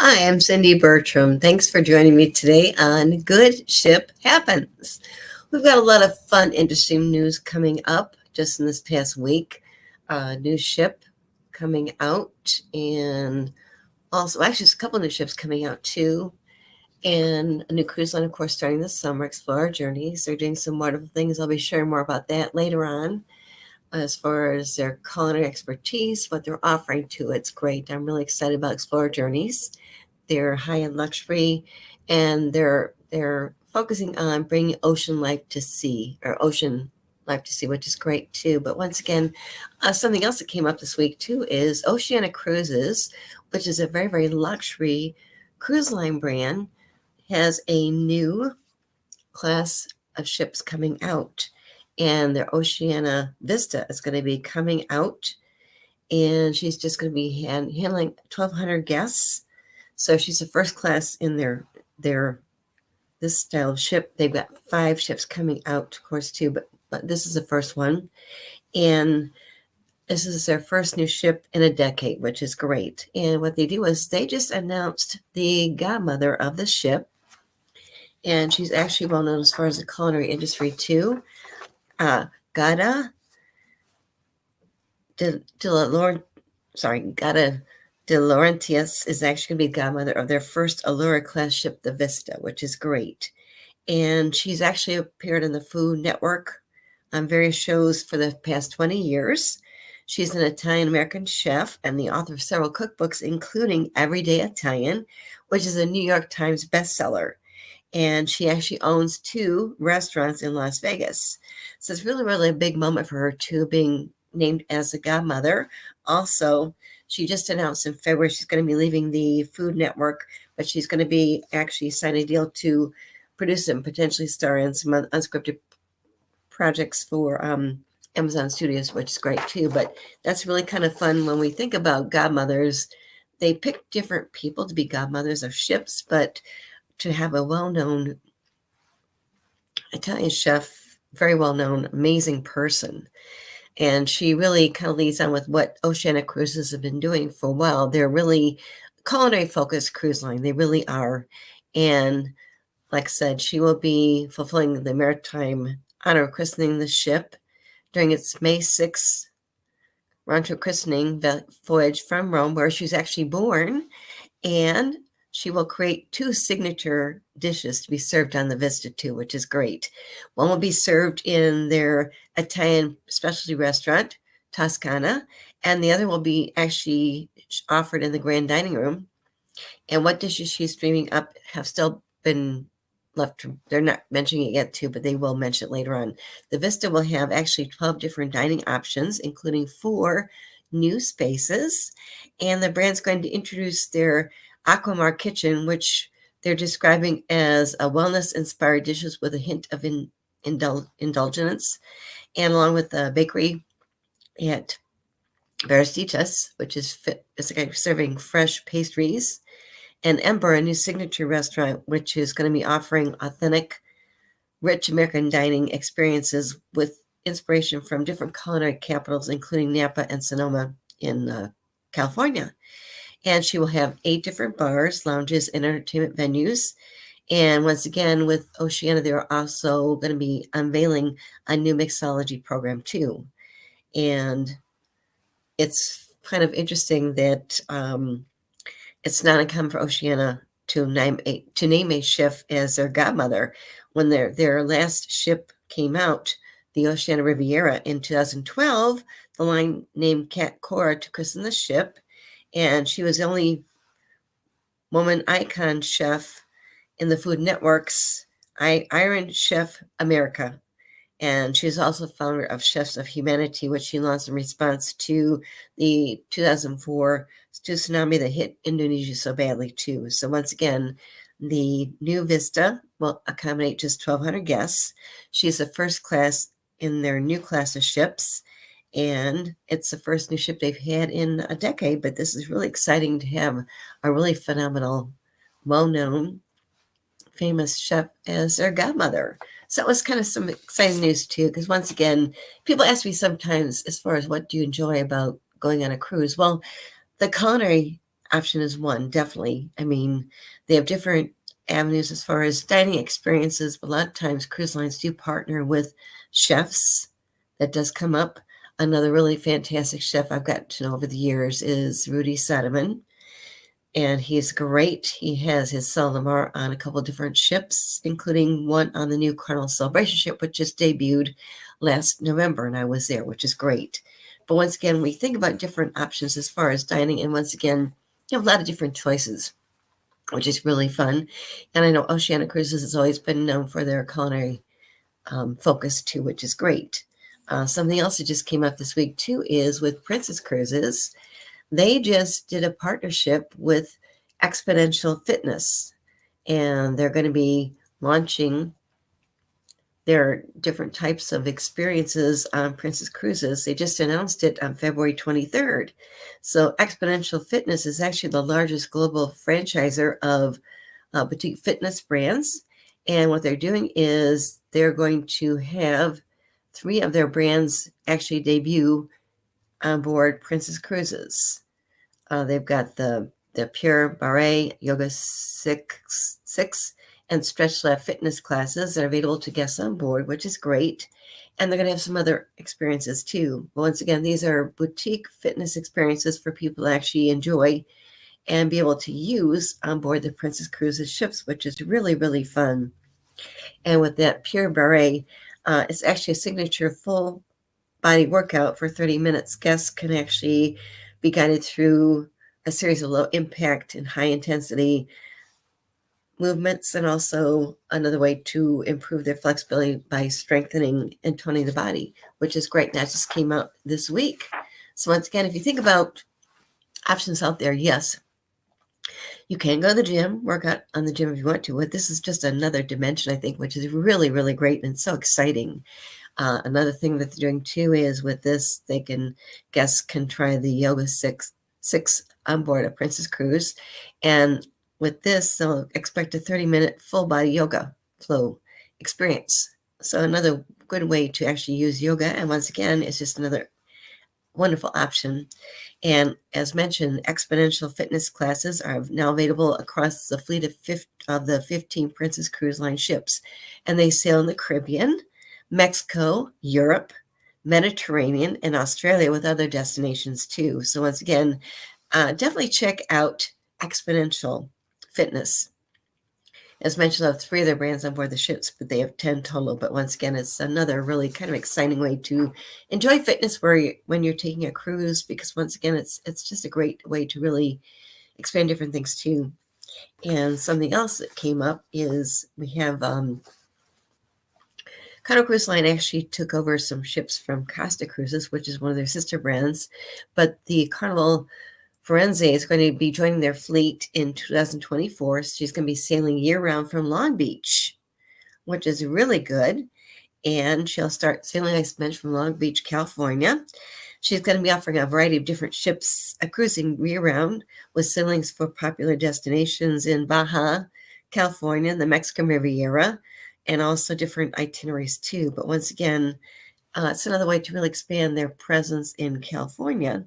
Hi, I'm Cindy Bertram. Thanks for joining me today on Good Ship Happens. We've got a lot of fun, interesting news coming up just in this past week. New ship coming out, and also, actually, there's a couple new ships coming out too. And a new cruise line, of course, starting this summer, Explorer Journeys. They're doing some wonderful things. I'll be sharing more about that later on as far as their culinary expertise, what they're offering to it's great. I'm really excited about Explorer Journeys. They're high-end luxury, and they're focusing on bringing ocean life to sea, or ocean life to sea, which is great too. But once again, something else that came up this week too is Oceania Cruises, which is a very, very luxury cruise line brand, has a new class of ships coming out, and their Oceania Vista is going to be coming out, and she's just going to be handling 1,200 guests. So she's the first class in their this style of ship. They've got 5 ships coming out, of course, too, but this is the first one, and this is their first new ship in a decade, which is great. And what they do is they just announced the godmother of the ship, and she's actually well known as far as the culinary industry too. Gada de Gada De Laurentiis is actually going to be godmother of their first Allura class ship, the Vista, which is great. And she's actually appeared in the Food Network on various shows for the past 20 years. She's an Italian-American chef and the author of several cookbooks, including Everyday Italian, which is a New York Times bestseller. And she actually owns 2 restaurants in Las Vegas. So it's really, really a big moment for her, too, being named as the godmother. Also, she just announced in February she's going to be leaving the Food Network, but she's going to be actually signing a deal to produce and potentially star in some unscripted projects for Amazon Studios, which is great too. But that's really kind of fun when we think about godmothers. They pick different people to be godmothers of ships, but to have a well-known Italian chef, very well-known, amazing person. And she really kind of leads on with what Oceania Cruises have been doing for a while. They're really culinary-focused cruise line. They really are. And like I said, she will be fulfilling the maritime honor of christening the ship during its May 6th round-trip christening voyage from Rome, where she's actually born. And she will create 2 signature dishes to be served on the Vista too, which is great. One will be served in their Italian specialty restaurant, Toscana, and the other will be actually offered in the grand dining room. And what dishes she's dreaming up have still been left. They're not mentioning it yet too, but they will mention it later on. The Vista will have actually 12 different dining options, including 4 new spaces. And the brand's going to introduce their Aquamar kitchen, which they're describing as a wellness-inspired dishes with a hint of indulgence. And along with the bakery at Veristitas, which is serving fresh pastries, and Ember, a new signature restaurant, which is going to be offering authentic, rich American dining experiences with inspiration from different culinary capitals, including Napa and Sonoma in California. And she will have 8 different bars, lounges, and entertainment venues. And once again, with Oceania, they're also going to be unveiling a new mixology program too. And it's kind of interesting that it's not uncommon for Oceania to name a chef as their godmother. When their last ship came out, the Oceania Riviera in 2012, the line named Kat Cora to christen the ship, and she was the only woman icon chef in the Food Network's Iron Chef America. And she's also founder of Chefs of Humanity, which she launched in response to the 2004 tsunami that hit Indonesia so badly too. So once again, the new Vista will accommodate just 1,200 guests. She's the first class in their new class of ships, and it's the first new ship they've had in a decade. But this is really exciting to have a really phenomenal, well-known, famous chef as their godmother. So it was kind of some exciting news too, because once again, people ask me sometimes as far as what do you enjoy about going on a cruise? Well, the culinary option is one, definitely. I mean, they have different avenues as far as dining experiences, but a lot of times cruise lines do partner with chefs. That does come up. Another really fantastic chef I've gotten to know over the years is Rudy Sadaman, and he's great. He has his Salomar on a couple different ships, including one on the new Carnival Celebration ship, which just debuted last November, and I was there, which is great. But once again, we think about different options as far as dining, and once again, you have a lot of different choices, which is really fun. And I know Oceania Cruises has always been known for their culinary focus too, which is great. Something else that just came up this week too is with Princess Cruises. They just did a partnership with Exponential Fitness, and they're going to be launching their different types of experiences on Princess Cruises. They just announced it on February 23rd. So Exponential Fitness is actually the largest global franchisor of boutique fitness brands. And what they're doing is they're going to have 3 of their brands actually debut on board Princess Cruises. They've got the Pure Barre Yoga 6 and Stretch Lab fitness classes that are available to guests on board, which is great. And they're going to have some other experiences too. But once again, these are boutique fitness experiences for people to actually enjoy and be able to use on board the Princess Cruises ships, which is really, really fun. And with that Pure Barre, it's actually a signature full body workout for 30 minutes. Guests can actually be guided through a series of low impact and high intensity movements, and also another way to improve their flexibility by strengthening and toning the body, which is great. That just came out this week. So once again, if you think about options out there, yes, you can go to the gym, work out on the gym if you want to, but this is just another dimension, I think, which is really, really great and so exciting. Another thing that they're doing too is with this, guests can try the Yoga 6 on board a Princess Cruise. And with this, they'll expect a 30-minute full body yoga flow experience. So another good way to actually use yoga. And once again, it's just another wonderful option. And as mentioned, exponential fitness classes are now available across the fleet of the 15 Princess Cruise Line ships. And they sail in the Caribbean, Mexico, Europe, Mediterranean, and Australia, with other destinations too. So once again, definitely check out Exponential Fitness. As mentioned, I have 3 of their brands on board the ships, but they have 10 total. But once again, it's another really kind of exciting way to enjoy fitness when you're taking a cruise, because once again, it's just a great way to really expand different things too. And something else that came up is we have Carnival Cruise Line actually took over some ships from Costa Cruises, which is one of their sister brands, but the Carnival Firenze is going to be joining their fleet in 2024. So she's going to be sailing year-round from Long Beach, which is really good. And she'll start sailing, I mentioned, from Long Beach, California. She's going to be offering a variety of different ships, cruising year-round with sailings for popular destinations in Baja, California, the Mexican Riviera, and also different itineraries too. But once again, it's another way to really expand their presence in California.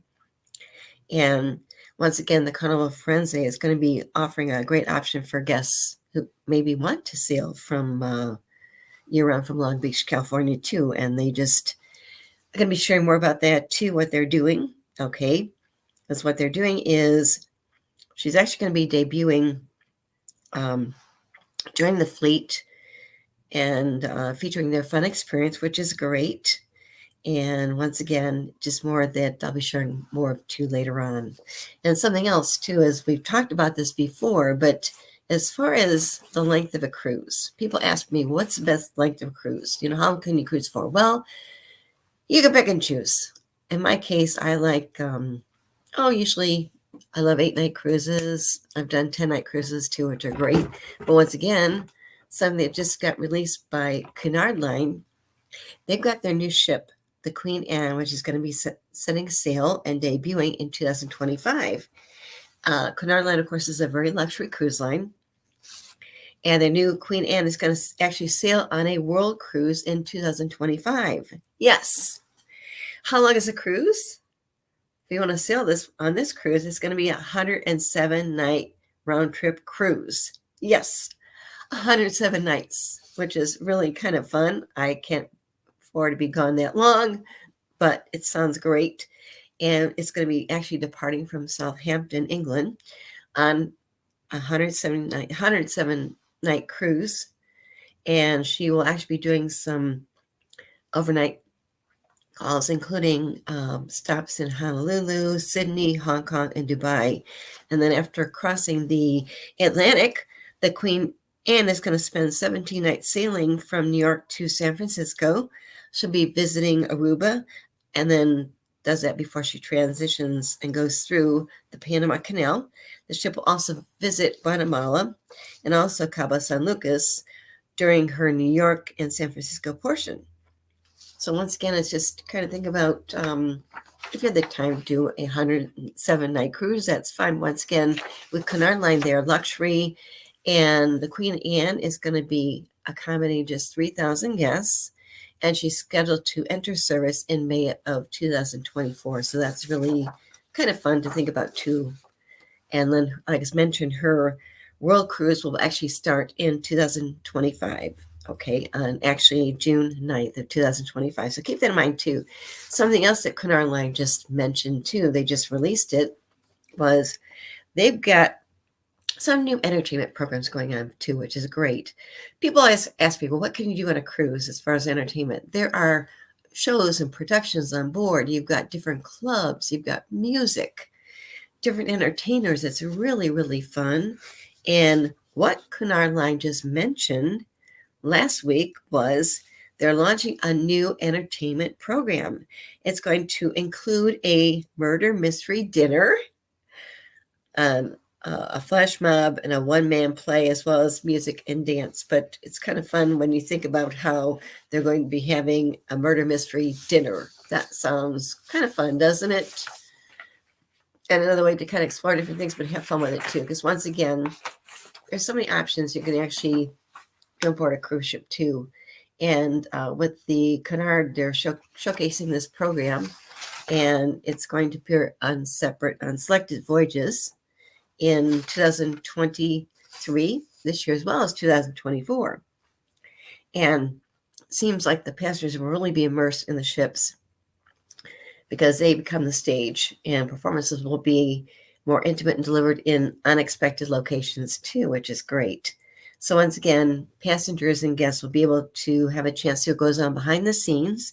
And once again, the Carnival Firenze is going to be offering a great option for guests who maybe want to sail from year-round from Long Beach, California too. And they just are going to be sharing more about that too, what they're doing. Okay, because what they're doing is she's actually going to be debuting, joining the fleet and featuring their fun experience, which is great. And once again, just more of that I'll be sharing more of too later on. And something else too, is we've talked about this before, but as far as the length of a cruise, people ask me, what's the best length of a cruise? How long can you cruise for? Well, you can pick and choose. In my case, I like, usually I love 8-night cruises. I've done 10-night cruises too, which are great. But once again, something that just got released by Cunard Line, they've got their new ship, the Queen Anne, which is going to be setting sail and debuting in 2025. Cunard Line, of course, is a very luxury cruise line. And their new Queen Anne is going to actually sail on a world cruise in 2025. Yes. How long is a cruise? if you want to sail this on this cruise, it's going to be a 107-night round trip cruise. Yes, 107 nights, which is really kind of fun. I can't afford to be gone that long, but it sounds great. And it's going to be actually departing from Southampton, England on a 107 night cruise. And she will actually be doing some overnight calls, including stops in Honolulu, Sydney, Hong Kong, and Dubai. And then after crossing the Atlantic, the Queen Anne is going to spend 17 nights sailing from New York to San Francisco. She'll be visiting Aruba and then does that before she transitions and goes through the Panama Canal. The ship will also visit Guatemala and also Cabo San Lucas during her New York and San Francisco portion. So once again, it's just kind of think about if you had the time to do a 107-night cruise, that's fine. Once again, with Cunard Line there, luxury, and the Queen Anne is going to be accommodating just 3,000 guests, and she's scheduled to enter service in May of 2024. So that's really kind of fun to think about too. And then, like I mentioned, her world cruise will actually start in 2025. Okay, on actually June 9th of 2025. So keep that in mind too. Something else that Cunard Line just mentioned too, they just released it, was they've got some new entertainment programs going on too, which is great. People always ask people, what can you do on a cruise as far as entertainment? There are shows and productions on board. You've got different clubs, you've got music, different entertainers. It's really, really fun. And what Cunard Line just mentioned last week was they're launching a new entertainment program. It's going to include a murder mystery dinner, a flash mob, and a one-man play, as well as music and dance. But it's kind of fun when you think about how they're going to be having a murder mystery dinner. That sounds kind of fun, doesn't it? And another way to kind of explore different things, but have fun with it too. Because once again, there's so many options you can actually on board a cruise ship too. And with the Cunard, they're showcasing this program, and it's going to appear on selected voyages in 2023, this year, as well as 2024. And it seems like the passengers will really be immersed in the ships because they become the stage, and performances will be more intimate and delivered in unexpected locations too, which is great. So once again, passengers and guests will be able to have a chance to see what goes on behind the scenes,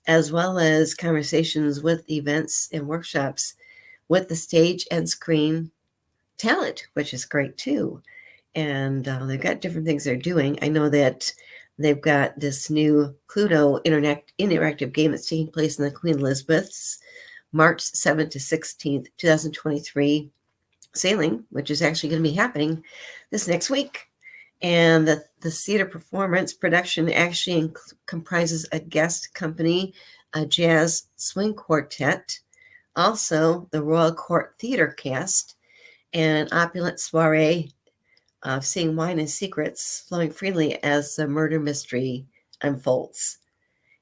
as well as conversations with events and workshops with the stage and screen talent, which is great too. And they've got different things they're doing. I know that they've got this new Cluedo interactive game that's taking place in the Queen Elizabeth's March 7th to 16th, 2023 sailing, which is actually going to be happening this next week. And the theater performance production actually comprises a guest company, a jazz swing quartet, also the Royal Court Theater cast, and an opulent soiree of seeing wine and secrets flowing freely as the murder mystery unfolds.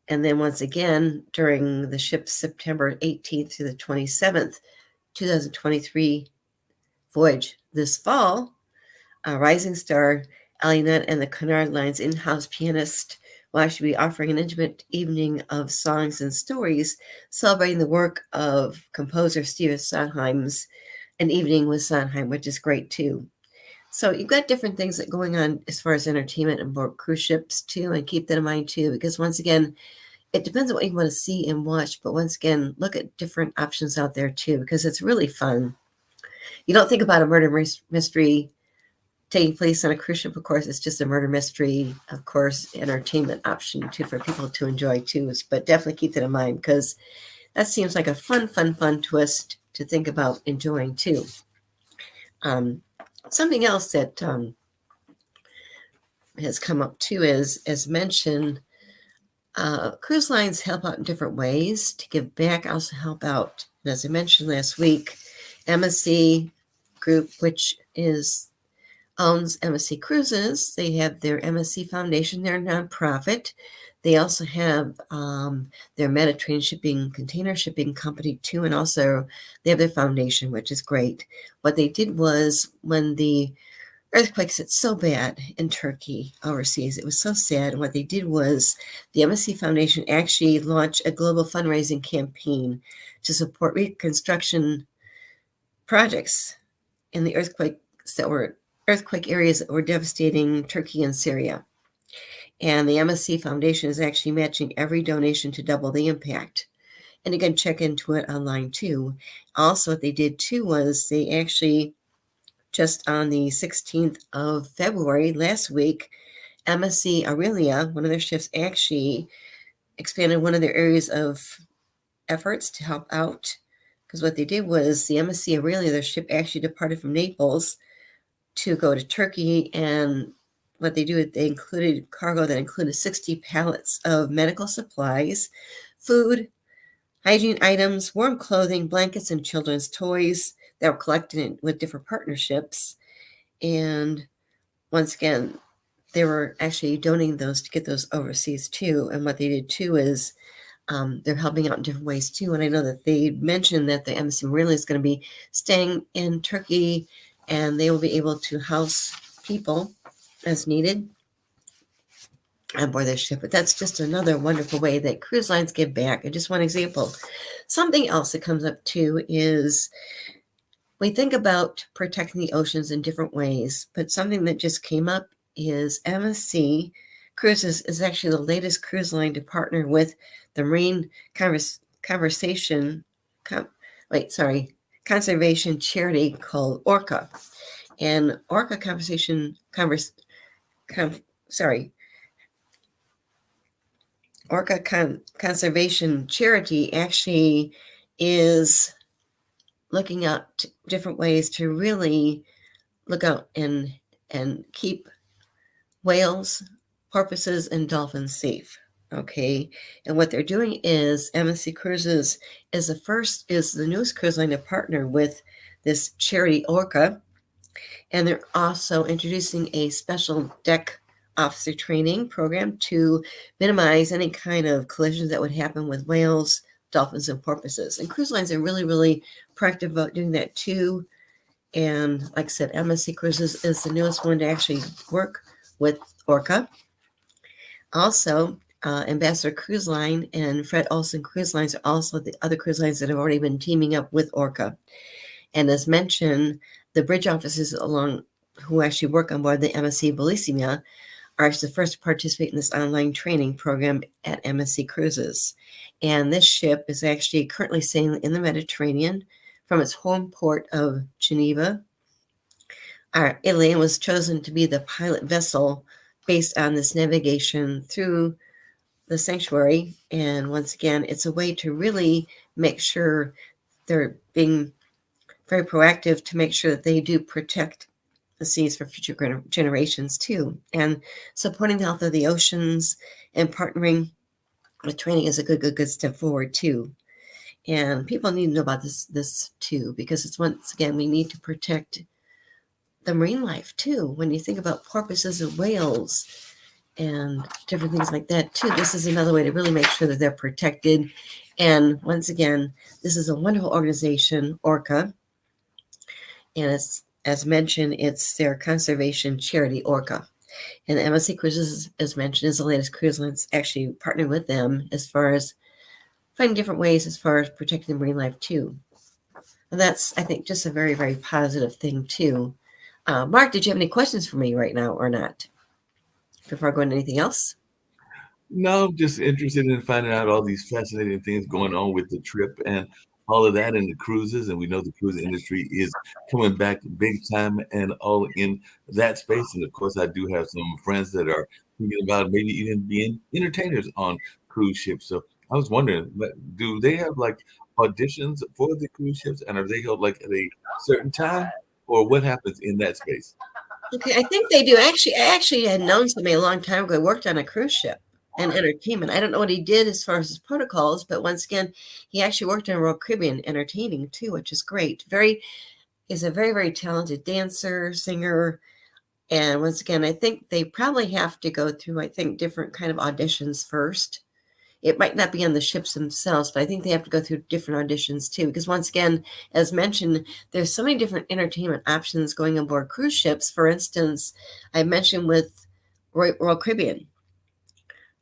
And then once again, during the ship's September 18th to the 27th, 2023 voyage this fall, rising star Ali Nutt and the Cunard Line's in-house pianist will actually be offering an intimate evening of songs and stories celebrating the work of composer Stephen Sondheim's An Evening with Sondheim, which is great too. So you've got different things that going on as far as entertainment on board cruise ships too, and keep that in mind too, because once again, it depends on what you want to see and watch, but once again, look at different options out there too, because it's really fun. You don't think about a murder mystery taking place on a cruise ship, of course, it's just a murder mystery, of course, entertainment option too for people to enjoy too. But definitely keep that in mind, because that seems like a fun twist to think about enjoying too. Something else that has come up too is, as mentioned, cruise lines help out in different ways to give back, also help out. And as I mentioned last week, MSC Group, which is owns MSC Cruises. They have their MSC Foundation, they're a nonprofit. They also have their Mediterranean shipping, container shipping company too, and also they have their foundation, which is great. What they did was when the earthquakes hit so bad in Turkey overseas, it was so sad. And what they did was the MSC Foundation actually launched a global fundraising campaign to support reconstruction projects in the earthquake areas that were devastating Turkey and Syria. And the MSC Foundation is actually matching every donation to double the impact. And you can check into it online too. Also, what they did too was they actually, just on the 16th of February last week, MSC Aurelia, one of their ships, actually expanded one of their areas of efforts to help out. Because what they did was the MSC Aurelia, their ship actually departed from Naples to go to Turkey, and what they do is they included cargo that included 60 pallets of medical supplies, food, hygiene items, warm clothing, blankets, and children's toys that were collected with different partnerships. And once again, they were actually donating those to get those overseas too. And what they did too is they're helping out in different ways too. And I know that they mentioned that the embassy really is going to be staying in Turkey, and they will be able to house people as needed on board their ship. But that's just another wonderful way that cruise lines give back. And just one example. Something else that comes up too is we think about protecting the oceans in different ways, but something that just came up is MSC Cruises is actually the latest cruise line to partner with the Marine Conservation charity called Orca. And Orca Conservation Charity actually is looking at different ways to really look out and keep whales, porpoises, and dolphins safe. Okay, and what they're doing is MSC Cruises is the newest cruise line to partner with this charity Orca, and they're also introducing a special deck officer training program to minimize any kind of collisions that would happen with whales, dolphins, and porpoises. And cruise lines are really, really proactive about doing that too. And like I said, MSC Cruises is the newest one to actually work with Orca. Also, Ambassador Cruise Line and Fred Olsen Cruise Lines are also the other cruise lines that have already been teaming up with Orca. And as mentioned, the bridge officers who actually work on board the MSC Bellissima are actually the first to participate in this online training program at MSC Cruises. And this ship is actually currently sailing in the Mediterranean from its home port of Geneva, Italy, and was chosen to be the pilot vessel based on this navigation through the sanctuary. And once again, it's a way to really make sure they're being very proactive to make sure that they do protect the seas for future generations too. And supporting the health of the oceans and partnering with training is a good step forward too. And people need to know about this too, because it's once again, we need to protect the marine life too. When you think about porpoises and whales and different things like that too, this is another way to really make sure that they're protected. And once again, this is a wonderful organization, Orca, and it's, as mentioned, it's their conservation charity, Orca. And MSC Cruises, as mentioned, is the latest cruise line actually partnering with them as far as finding different ways as far as protecting the marine life too. And that's, I think, just a very, very positive thing too. Mark, did you have any questions for me right now or not? Before I go into anything else? No, I'm just interested in finding out all these fascinating things going on with the trip and all of that and the cruises. And we know the cruise industry is coming back big time and all in that space. And of course, I do have some friends that are thinking about maybe even being entertainers on cruise ships. So I was wondering, do they have like auditions for the cruise ships, and are they held like at a certain time, or what happens in that space? Okay, I think they do. Actually, I actually had known somebody a long time ago who worked on a cruise ship and entertainment. I don't know what he did as far as his protocols, but once again, he actually worked in Royal Caribbean entertaining too, which is great. He's a very, very talented dancer, singer, And once again, I think they probably have to go through, I think, different kind of auditions first. It might not be on the ships themselves, but I think they have to go through different auditions too. Because once again, as mentioned, there's so many different entertainment options going on board cruise ships. For instance, I mentioned with Royal Caribbean,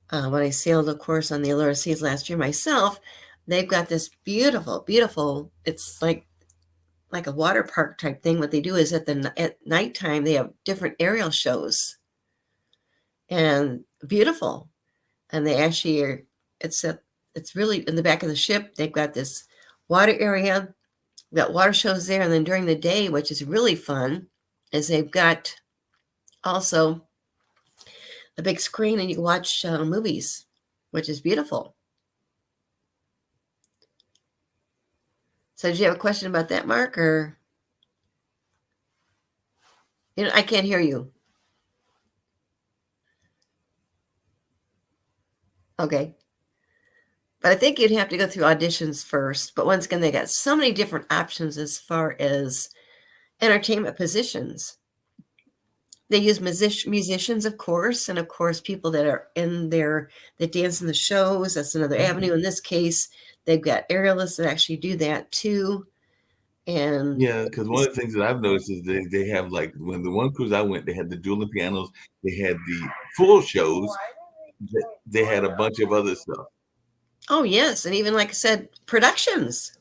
when I sailed, of course, on the Allure Seas last year myself, they've got this beautiful, beautiful, it's like a water park type thing. What they do is at nighttime, they have different aerial shows and beautiful. And they actually are, it's really in the back of the ship. They've got this water area, got water shows there. And then during the day, which is really fun, is they've got also a big screen and you can watch movies, which is beautiful. So did you have a question about that, Mark? Or, I can't hear you. Okay. But I think you'd have to go through auditions first. But once again, they got so many different options as far as entertainment positions. They use musicians, of course, and of course, people that are in there that dance in the shows. That's another avenue. In this case, they've got aerialists that actually do that too. And Yeah, because one of the things that I've noticed is they have, like, when the one cruise I went, they had the dueling pianos, they had the full shows, they had a bunch of other stuff. oh yes, and even like I said, productions.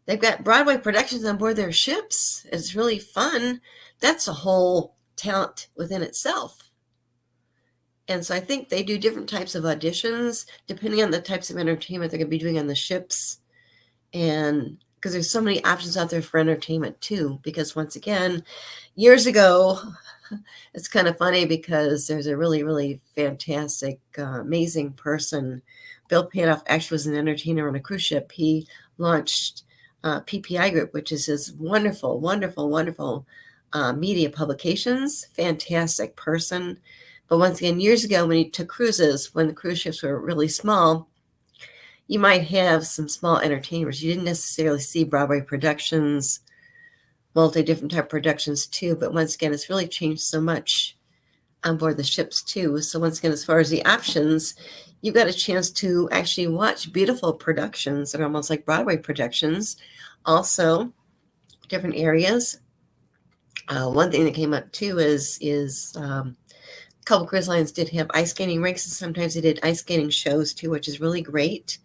They've got Broadway productions on board their ships. It's really fun. That's a whole talent within itself. And so I think they do different types of auditions depending on the types of entertainment they're going to be doing on the ships. And because there's so many options out there for entertainment too. Because once again, years ago, it's kind of funny because there's a really, really fantastic, amazing person. Bill Panoff actually was an entertainer on a cruise ship. He launched PPI Group, which is his wonderful, wonderful, wonderful media publications. Fantastic person. But once again, years ago, when he took cruises, when the cruise ships were really small, you might have some small entertainers. You didn't necessarily see Broadway productions, multi-different type productions too. But once again, it's really changed so much on board the ships too. So once again, as far as the options, you got a chance to actually watch beautiful productions that are almost like Broadway productions. Also, different areas. One thing that came up too is a couple cruise lines did have ice skating rinks, and sometimes they did ice skating shows too, which is really great.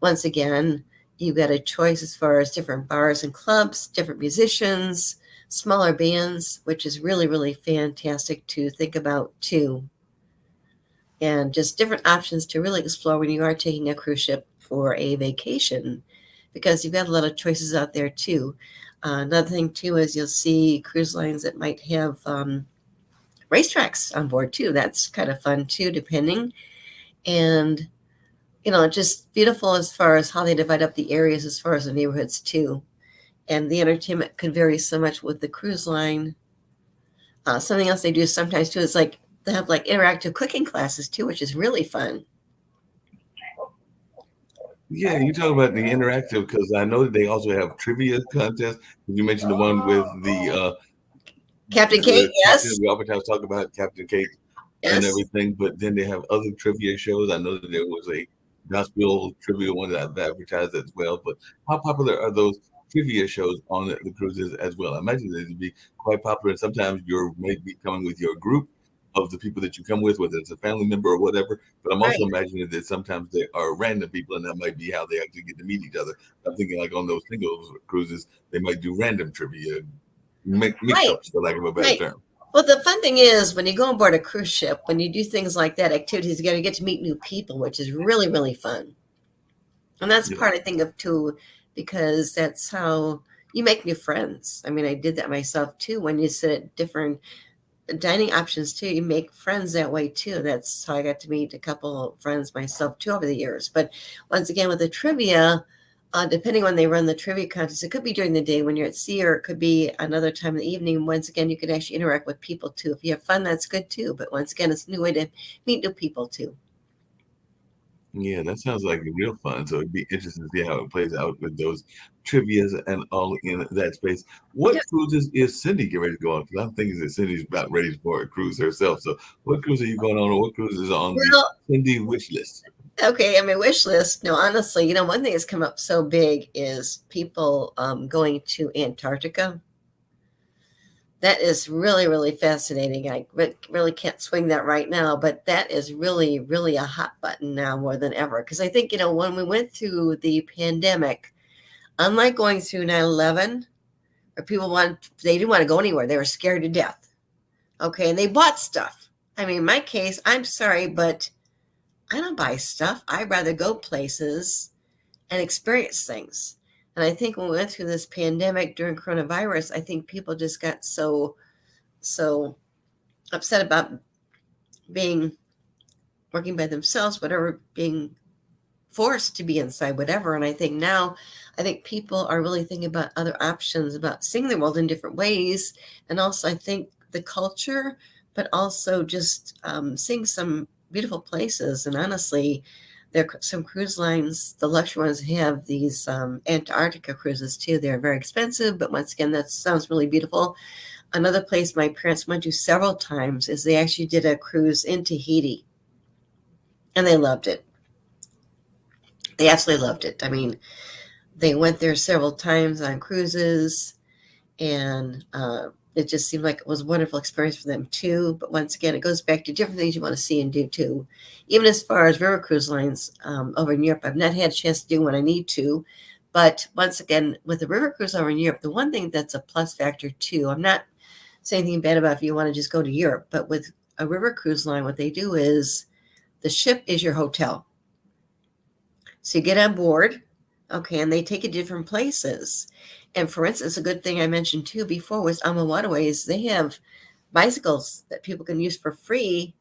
Once again, you got a choice as far as different bars and clubs, different musicians, smaller bands, which is really, really fantastic to think about too. And just different options to really explore when you are taking a cruise ship for a vacation, because you've got a lot of choices out there too. Another thing too is you'll see cruise lines that might have racetracks on board too. That's kind of fun too, depending. And just beautiful as far as how they divide up the areas as far as the neighborhoods too. And the entertainment can vary so much with the cruise line. Something else they do sometimes too is like they have like interactive cooking classes too, which is really fun. Yeah, you talk about the interactive, because I know that they also have trivia contests. You mentioned the one with the Captain Kate, yes. We oftentimes talk about Captain Kate and everything, but then they have other trivia shows. I know that there was a gospel trivia one that I've advertised as well. But how popular are those trivia shows on the cruises as well? I imagine they would be quite popular, and sometimes you're maybe coming with your group of the people that you come with, whether it's a family member or whatever. But I'm also imagining that sometimes there are random people, and that might be how they actually get to meet each other. I'm thinking like on those single cruises, they might do random trivia, mix-ups, for lack of a better term. Well, the fun thing is when you go on board a cruise ship, when you do things like that, activities, you got to get to meet new people, which is really, really fun. And that's part I think of too, because that's how you make new friends. I mean, I did that myself too. When you sit at different dining options too, you make friends that way too. That's how I got to meet a couple of friends myself too over the years. But once again, with the trivia, depending when they run the trivia contest, it could be during the day when you're at sea, or it could be another time in the evening. Once again, you can actually interact with people too. If you have fun, that's good too. But once again, it's a new way to meet new people too. Yeah, that sounds like real fun. So it'd be interesting to see how it plays out with those trivias and all in that space. What Yes. cruises is Cindy getting ready to go on? Because I'm thinking that Cindy's about ready for a cruise herself. So what cruise are you going on, or what cruise is on the Well, Cindy wish list? okay, on my wish list, no, honestly, one thing that's come up so big is people going to Antarctica. That is really, really fascinating. I really can't swing that right now, but that is really, really a hot button now more than ever. Because I think, when we went through the pandemic, unlike going through 9/11, where they didn't want to go anywhere, they were scared to death. Okay, and they bought stuff. I mean, in my case, I'm sorry, but I don't buy stuff. I'd rather go places and experience things. And I think when we went through this pandemic during coronavirus, I think people just got so upset about being working by themselves, whatever, being forced to be inside, whatever. And I think people are really thinking about other options, about seeing the world in different ways. And also, I think the culture, but also just seeing some beautiful places. And honestly, there are some cruise lines, the luxury ones have these Antarctica cruises too. They're very expensive, but once again, that sounds really beautiful. Another place my parents went to several times is they actually did a cruise in Tahiti, and they loved it. They absolutely loved it. I mean, they went there several times on cruises, and it just seemed like it was a wonderful experience for them too. But once again, it goes back to different things you want to see and do too. Even as far as river cruise lines over in Europe, I've not had a chance to do what I need to. But once again, with the river cruise over in Europe, the one thing that's a plus factor too, I'm not saying anything bad about if you want to just go to Europe, but with a river cruise line, what they do is the ship is your hotel. So you get on board, okay, and they take you to different places. And for instance, a good thing I mentioned too before was AMA Waterways. They have bicycles that people can use for free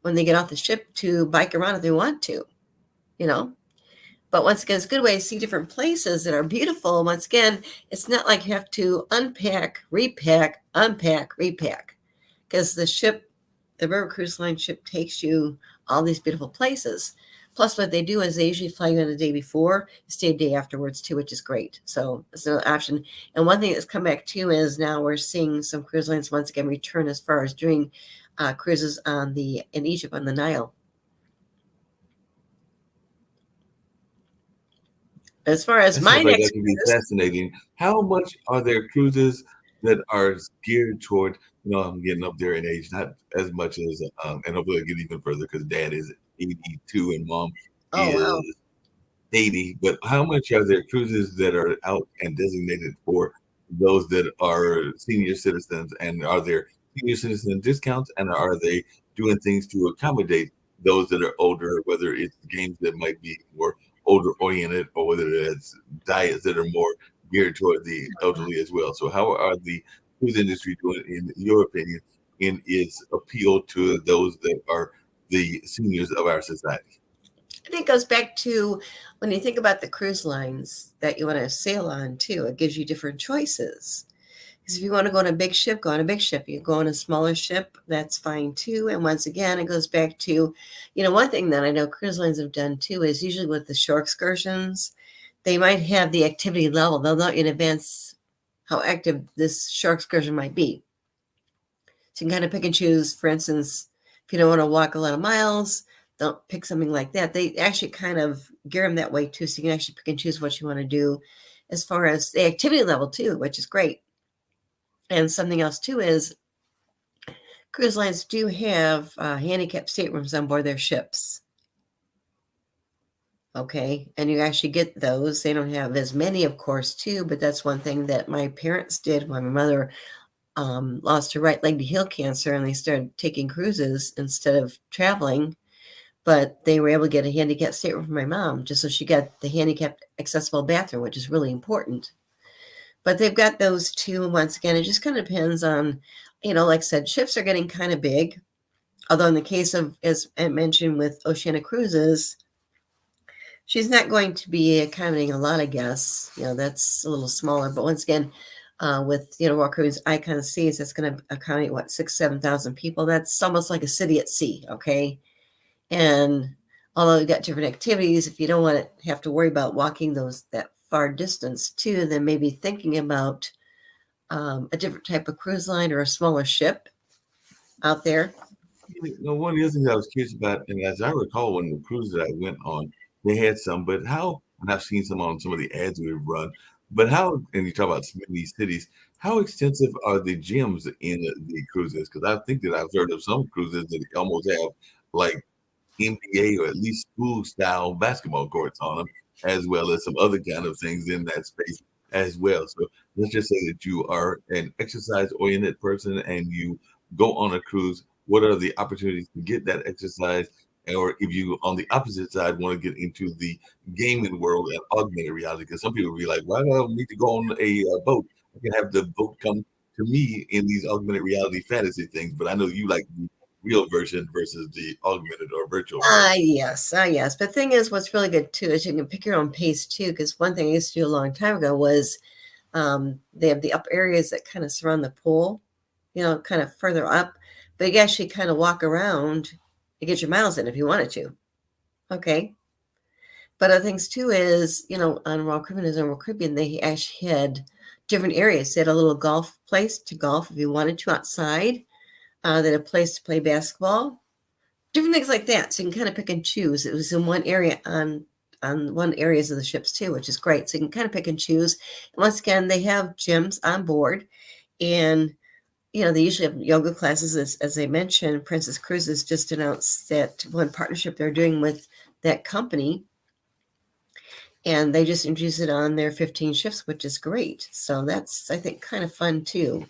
when they get off the ship to bike around if they want to, you know. But once again, it's a good way to see different places that are beautiful. Once again, it's not like you have to unpack, repack, unpack, repack, because the river cruise line ship takes you all these beautiful places. Plus, what they do is they usually fly you in the day before, stay a day afterwards too, which is great. So it's another option. And one thing that's come back too is now we're seeing some cruise lines once again return as far as doing cruises in Egypt on the Nile. As far as That my sounds like that next could be cruise, fascinating. How much are there cruises that are geared toward, I'm getting up there in age, not as much as, and hopefully I'll get even further because dad is 82 and mom oh wow, is 80. But how much are there cruises that are out and designated for those that are senior citizens? And are there senior citizen discounts? And are they doing things to accommodate those that are older, whether it's games that might be more older oriented or whether it's diets that are more geared toward the elderly as well? So, how are the cruise industry doing, in your opinion, in its appeal to those that are the seniors of our society? I think it goes back to when you think about the cruise lines that you want to sail on too, it gives you different choices. Because if you want to go on a big ship, go on a big ship. You go on a smaller ship, that's fine too. And once again, it goes back to, one thing that I know cruise lines have done too is usually with the shore excursions, they might have the activity level. They'll know in advance how active this shore excursion might be. So you can kind of pick and choose. For instance, if you don't want to walk a lot of miles, don't pick something like that. They actually kind of gear them that way too. So you can actually pick and choose what you want to do as far as the activity level too, which is great. And something else too is cruise lines do have handicapped staterooms on board their ships. Okay. And you actually get those. They don't have as many, of course, too, but that's one thing that my parents did when my mother lost her right leg to heel cancer and they started taking cruises instead of traveling. But they were able to get a handicapped stateroom for my mom just so she got the handicapped accessible bathroom, which is really important. But they've got those two. And once again, it just kind of depends on, like I said, ships are getting kind of big. Although in the case of, as I mentioned with Oceana Cruises, she's not going to be accommodating a lot of guests. That's a little smaller. But once again, with Royal Caribbean's Icon Seas, that's going to accommodate what 6,000 to 7,000 people. That's almost like a city at sea. Okay, and Although you got different activities, if you don't want to have to worry about walking that far distance too, then maybe thinking about a different type of cruise line or a smaller ship out there. One of the other things I was curious about, and as I recall, when the cruise that I went on, they had some, but how, and I've seen some on some of the ads we've run, but how, and you talk about many cities, how extensive are the gyms in the cruises? Because I think that I've heard of some cruises that almost have like NBA or at least school style basketball courts on them, as well as some other kind of things in that space as well. So let's just say that you are an exercise oriented person and you go on a cruise. What are the opportunities to get that exercise? Or if you, on the opposite side, want to get into the gaming world and augmented reality, because some people will be like, why do I need to go on a boat? I can have the boat come to me in these augmented reality fantasy things. But I know you like the real version versus the augmented or virtual version. Yes. Yes. But the thing is, what's really good too is you can pick your own pace too. Because one thing I used to do a long time ago was they have the up areas that kind of surround the pool, kind of further up. But you actually kind of walk around and get your miles in if you wanted to. Okay. But other things too is, on Royal Caribbean and Royal Caribbean, they actually had different areas. They had a little golf place to golf if you wanted to outside. They had a place to play basketball. Different things like that. So you can kind of pick and choose. It was in one area on one areas of the ships too, which is great. So you can kind of pick and choose. And once again, they have gyms on board, and they usually have yoga classes. As I mentioned, Princess Cruises just announced that one partnership they're doing with that company, and they just introduced it on their 15 ships, which is great. So that's, I think, kind of fun too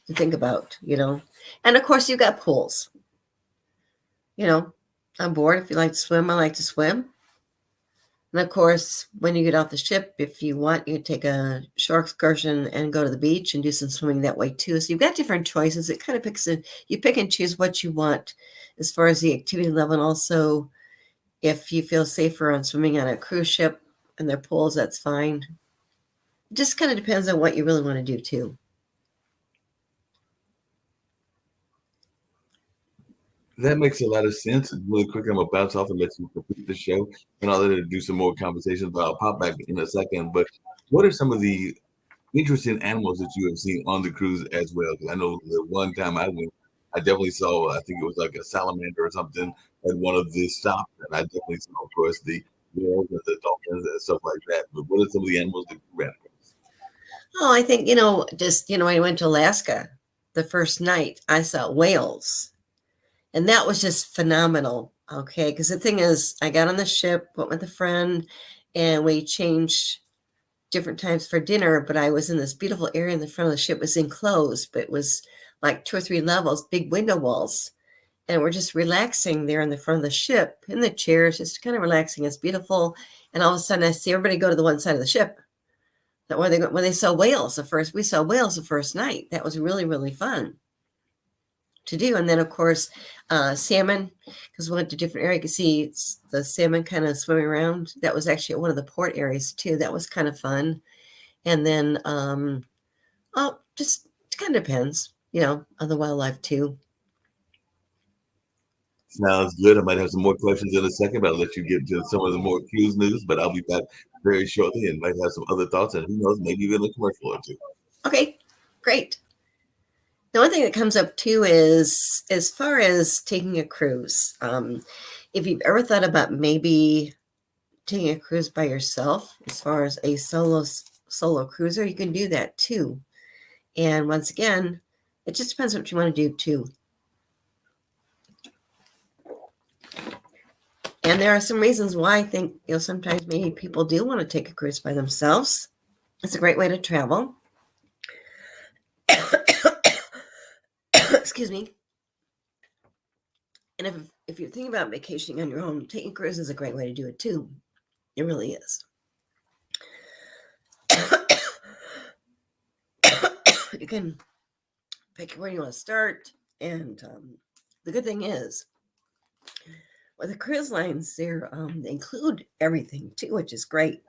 to think about, And of course, you've got pools, on board. If you like to swim, I like to swim. And of course, when you get off the ship, if you want, you can take a shore excursion and go to the beach and do some swimming that way too. So you've got different choices. It kind of you pick and choose what you want as far as the activity level. And also, if you feel safer on swimming on a cruise ship and their pools, that's fine. It just kind of depends on what you really want to do too. That makes a lot of sense. Really quick, I'm gonna bounce off and let you complete the show, and I'll let her do some more conversations. But I'll pop back in a second. But what are some of the interesting animals that you have seen on the cruise as well? Because I know the one time I went, I definitely saw. I think it was like a salamander or something at one of the stops, and I definitely saw, of course, the whales and the dolphins and stuff like that. But what are some of the animals that you ran across? Oh, I think, I went to Alaska the first night. I saw whales. And that was just phenomenal. Okay. Because the thing is, I got on the ship, went with a friend, and we changed different times for dinner. But I was in this beautiful area in the front of the ship. It was enclosed, but it was like 2 or 3 levels, big window walls. And we're just relaxing there in the front of the ship in the chairs, just kind of relaxing. It's beautiful. And all of a sudden, I see everybody go to the one side of the ship. When they saw whales we saw whales the first night. That was really, really fun to do. And then, of course, salmon, because we went to different areas. You could see the salmon kind of swimming around. That was actually at one of the port areas too. That was kind of fun. And then, just kind of depends, on the wildlife too. Sounds good. I might have some more questions in a second, but I'll let you get to some of the more cruise news. But I'll be back very shortly and might have some other thoughts, and who knows, maybe even a commercial or two. Okay, great. The one thing that comes up too is as far as taking a cruise. If you've ever thought about maybe taking a cruise by yourself, as far as a solo cruiser, you can do that too. And once again, it just depends what you want to do too. And there are some reasons why I think, sometimes maybe people do want to take a cruise by themselves. It's a great way to travel. Excuse me. And if you're thinking about vacationing on your own, taking a cruise is a great way to do it too. It really is. You can pick where you want to start. And the good thing is, with the cruise lines, they include everything too, which is great.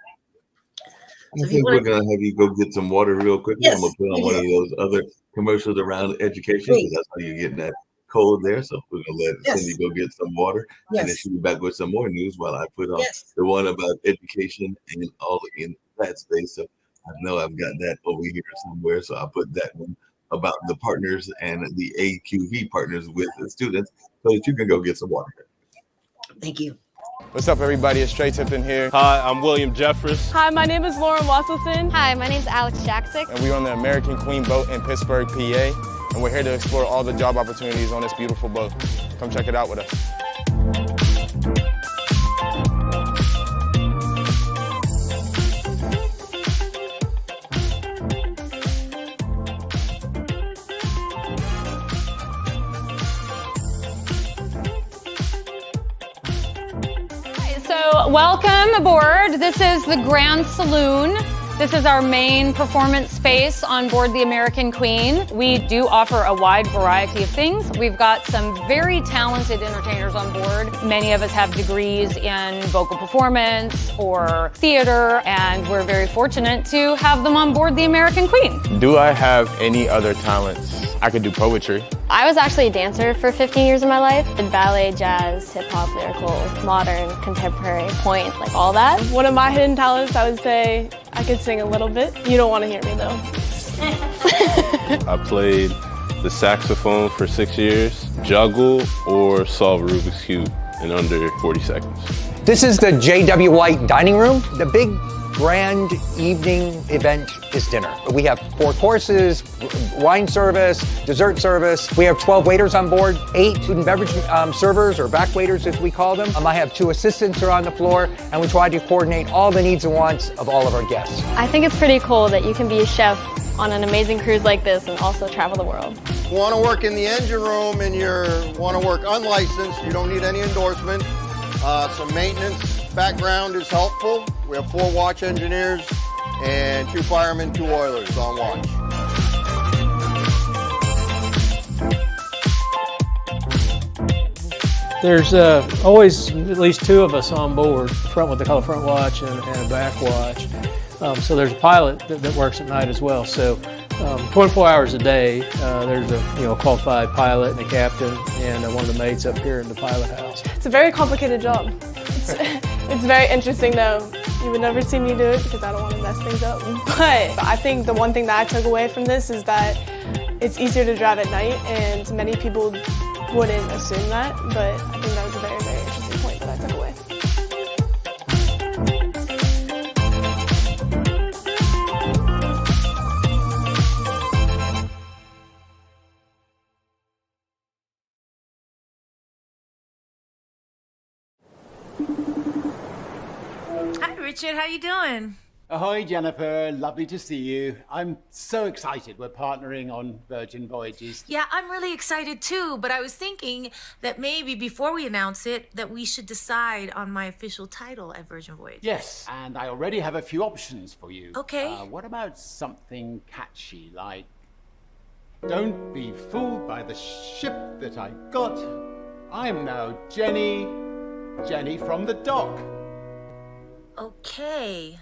I think we're going to have you go get some water real quick. Yes, I'm going to put on one of those other commercials around education, because that's how you're getting that cold there, so we're gonna let Cindy Yes. go get some water, and then Yes. she'll be back with some more news while I put on Yes. the one about education and all in that space. So I know I've got that over here somewhere, so I'll put that one about the partners and the AQV partners with the students so that you can go get some water. Thank you. What's up, everybody? It's Trey Tipton here. Hi, I'm William Jeffress. Hi, my name is Lauren Wasselson. Hi, my name's Alex Jaksic. And we're on the American Queen boat in Pittsburgh, PA. And we're here to explore all the job opportunities on this beautiful boat. Come check it out with us. So welcome aboard. This is the Grand Saloon. This is our main performance space on board the American Queen. We do offer a wide variety of things. We've got some very talented entertainers on board. Many of us have degrees in vocal performance or theater, and we're very fortunate to have them on board the American Queen. Do I have any other talents? I could do poetry. I was actually a dancer for 15 years of my life. Did ballet, jazz, hip hop, lyrical, modern, contemporary, point, like all that. One of my hidden talents, I would say I could sing a little bit. You don't want to hear me though. I played the saxophone for 6 years, juggle or solve Rubik's Cube in under 40 seconds. This is the J.W. White dining room. The big grand evening event is dinner. We have 4 courses, wine service, dessert service. We have 12 waiters on board, 8 food and beverage servers, or back waiters as we call them. I have 2 assistants who are on the floor, and we try to coordinate all the needs and wants of all of our guests. I think it's pretty cool that you can be a chef on an amazing cruise like this and also travel the world. You want to work in the engine room and you want to work unlicensed, you don't need any endorsement. Some maintenance background is helpful. We have 4 watch engineers and 2 firemen, 2 oilers on watch. There's always at least 2 of us on board, what they call a front watch and a back watch. So there's a pilot that works at night as well. So 24 hours a day, there's a qualified pilot and a captain and one of the mates up here in the pilot house. It's a very complicated job. It's very interesting though. You would never see me do it because I don't want to mess things up. But I think the one thing that I took away from this is that it's easier to drive at night, and many people wouldn't assume that, but I think that was a very, very interesting point that I took away. Hi, Richard. How you doing? Ahoy, Jennifer. Lovely to see you. I'm so excited we're partnering on Virgin Voyages. Yeah, I'm really excited too, but I was thinking that maybe before we announce it, that we should decide on my official title at Virgin Voyages. Yes, and I already have a few options for you. Okay. What about something catchy like, don't be fooled by the ship that I got. I'm now Jenny from the dock. Okay.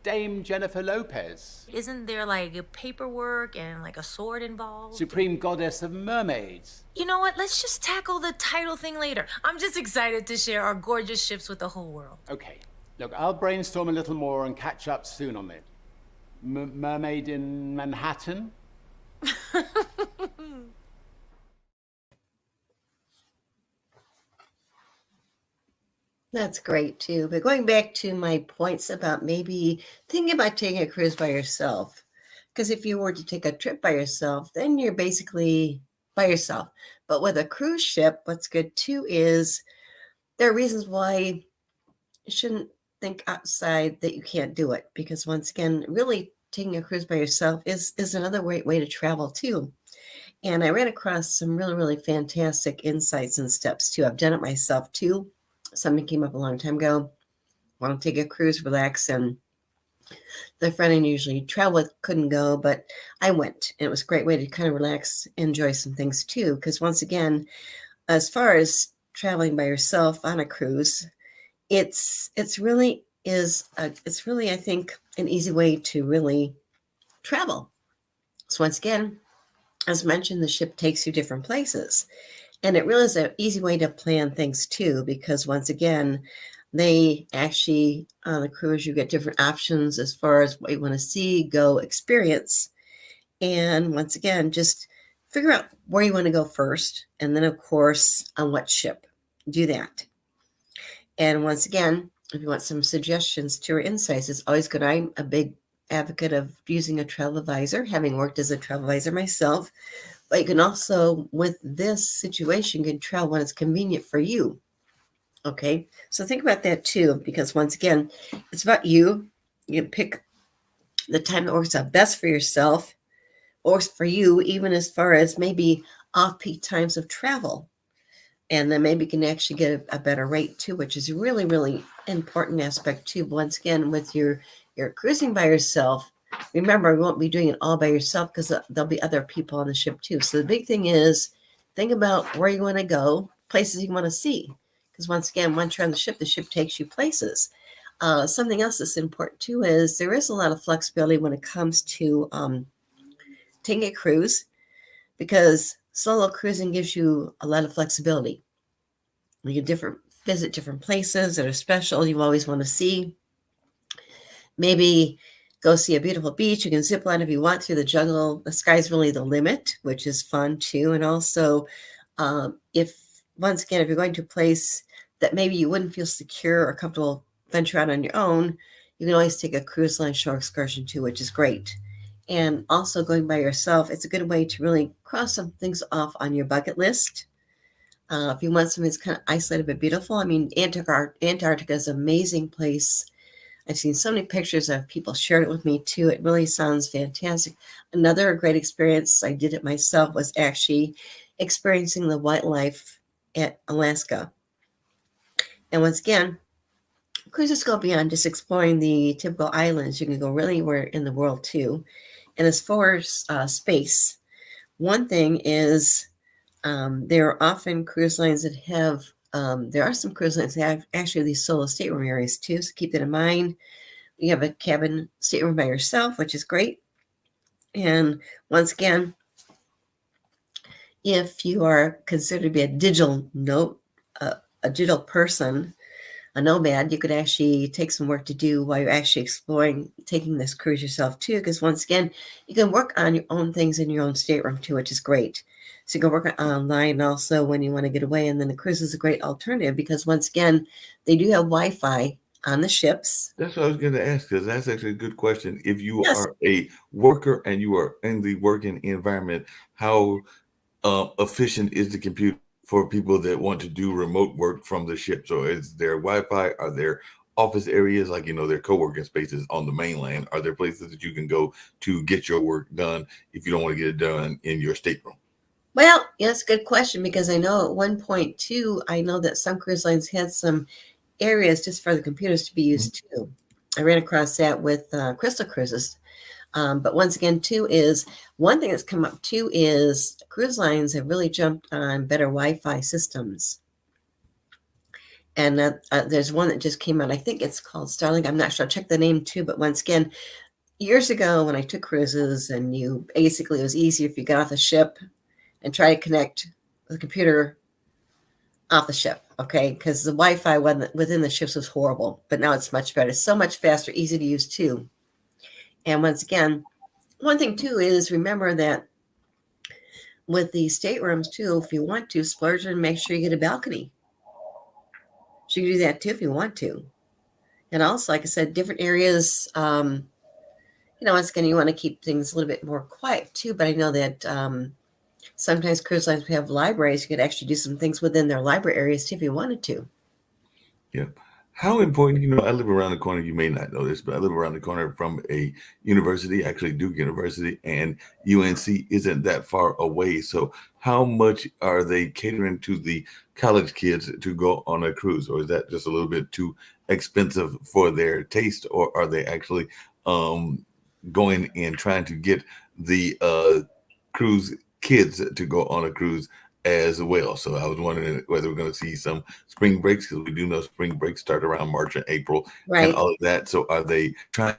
Dame Jennifer Lopez. Isn't there like a paperwork and like a sword involved? Supreme Goddess of Mermaids. You know what? Let's just tackle the title thing later. I'm just excited to share our gorgeous ships with the whole world. Okay. Look, I'll brainstorm a little more and catch up soon on it. Mermaid in Manhattan? That's great too. But going back to my points about maybe thinking about taking a cruise by yourself, because if you were to take a trip by yourself, then you're basically by yourself. But with a cruise ship, what's good too is there are reasons why you shouldn't think outside that you can't do it. Because once again, really taking a cruise by yourself is another great way to travel too. And I ran across some really, really fantastic insights and steps too. I've done it myself too. Something came up a long time ago. Want to take a cruise, relax, and the friend I usually travel with couldn't go, but I went. And it was a great way to kind of relax, enjoy some things too. Because once again, as far as traveling by yourself on a cruise, it's really I think an easy way to really travel. So once again, as mentioned, the ship takes you different places. And it really is an easy way to plan things too, because once again, they actually, on the cruise, you get different options as far as what you want to see, go, experience. And once again, just figure out where you want to go first. And then, of course, on what ship. Do that. And once again, if you want some suggestions to or insights, it's always good. I'm a big advocate of using a travel advisor, having worked as a travel advisor myself. But you can also, with this situation, you can travel when it's convenient for you. Okay, so think about that too, because once again, it's about you. You pick the time that works out best for yourself, or for you, even as far as maybe off-peak times of travel. And then maybe you can actually get a better rate too, which is a really, really important aspect too. Once again, with your cruising by yourself, remember, you won't be doing it all by yourself because there'll be other people on the ship too. So the big thing is think about where you want to go, places you want to see. Because once again, once you're on the ship takes you places. Something else that's important too is there is a lot of flexibility when it comes to taking a cruise, because solo cruising gives you a lot of flexibility. You can visit different places that are special you always want to see. Maybe go see a beautiful beach. You can zip line if you want through the jungle. The sky's really the limit, which is fun too. And also, if you're going to a place that maybe you wouldn't feel secure or comfortable venture out on your own, you can always take a cruise line shore excursion too, which is great. And also going by yourself, it's a good way to really cross some things off on your bucket list. If you want something that's kind of isolated but beautiful, I mean, Antarctica is an amazing place. I've seen so many pictures of people shared it with me too. It really sounds fantastic. Another great experience, I did it myself, was actually experiencing the wildlife at Alaska. And once again, cruises go beyond just exploring the typical islands. You can go really anywhere in the world too. And as far as space, one thing is there are often cruise lines that have there are some cruise lines that have actually these solo stateroom areas too, so keep that in mind. You have a cabin stateroom by yourself, which is great. And once again, if you are considered to be a digital person, a nomad, you could actually take some work to do while you're actually exploring taking this cruise yourself too, because once again, you can work on your own things in your own stateroom too, which is great. So you can work online also when you want to get away. And then the cruise is a great alternative because once again, they do have Wi-Fi on the ships. That's what I was going to ask, because that's actually a good question. If you are a worker and you are in the working environment, how efficient is the computer for people that want to do remote work from the ship? So is there Wi-Fi? Are there office areas like, their co-working spaces on the mainland? Are there places that you can go to get your work done if you don't want to get it done in your stateroom? Well, that's a good question, because I know at one point too, I know that some cruise lines had some areas just for the computers to be used too. I ran across that with Crystal Cruises. But once again, too, is one thing that's come up too is cruise lines have really jumped on better Wi-Fi systems. And there's one that just came out. I think it's called Starlink. I'm not sure. I'll check the name too. But once again, years ago when I took cruises, and it was easier if you got off the ship and try to connect the computer off the ship, okay? Because the Wi-Fi within the ships was horrible. But now it's much better. So much faster, easy to use too. And once again, one thing too is remember that with the staterooms too, if you want to splurge and make sure you get a balcony. So you can do that too if you want to. And also, like I said, different areas, once again, you want to keep things a little bit more quiet too. But I know that sometimes cruise lines have libraries. You could actually do some things within their library areas too if you wanted to. Yeah. How important, I live around the corner, you may not know this, but I live around the corner from a university, actually Duke University, and UNC isn't that far away. So how much are they catering to the college kids to go on a cruise? Or is that just a little bit too expensive for their taste? Or are they actually going and trying to get the cruise kids to go on a cruise as well? So I was wondering whether we're going to see some spring breaks, because we do know spring breaks start around March and April, right, and all of that. So are they trying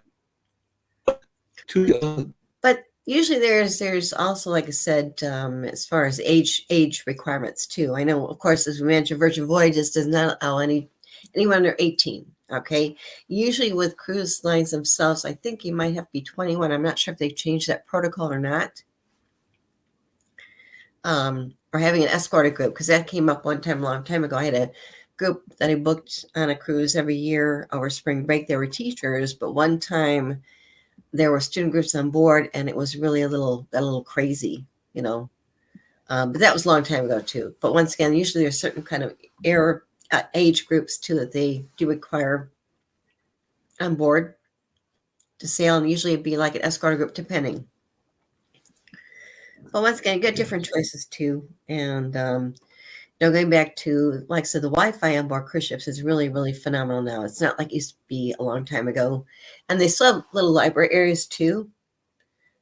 to? But Usually there's also, like I said, as far as age requirements too. I know, of course, as we mentioned, Virgin Voyages does not allow anyone under 18. Okay. Usually with cruise lines themselves, I think you might have to be 21. I'm not sure if they changed that protocol or not. Or having an escorted group, because that came up one time a long time ago. I had a group that I booked on a cruise every year over spring break. They were teachers, but one time there were student groups on board, and it was really a little crazy, you know. But that was a long time ago too. But once again, usually there's certain kind of age groups too that they do require on board to sail, and usually it'd be like an escort group, depending. But once again, you get different choices too, and going back to, like I said, the Wi-Fi on board cruise ships is really, really phenomenal now. It's not like it used to be a long time ago. And they still have little library areas too.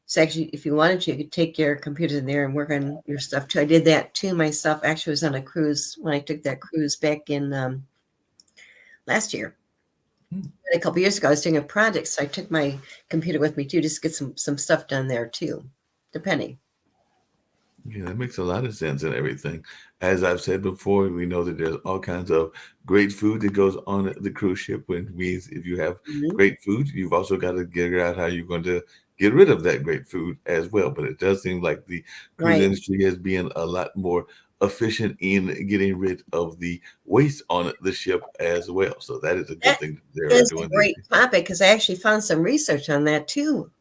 So actually, if you wanted to, you could take your computers in there and work on your stuff too. I did that too myself. Actually, I was on a cruise when I took that cruise back in last year. A couple years ago, I was doing a project, so I took my computer with me too, just to get some stuff done there too, depending. Yeah, that makes a lot of sense and everything. As I've said before, we know that there's all kinds of great food that goes on the cruise ship, which means if you have great food, you've also got to figure out how you're going to get rid of that great food as well. But it does seem like the cruise industry has been a lot more efficient in getting rid of the waste on the ship as well. So that is a good thing that they're doing. That's a great topic, because I actually found some research on that too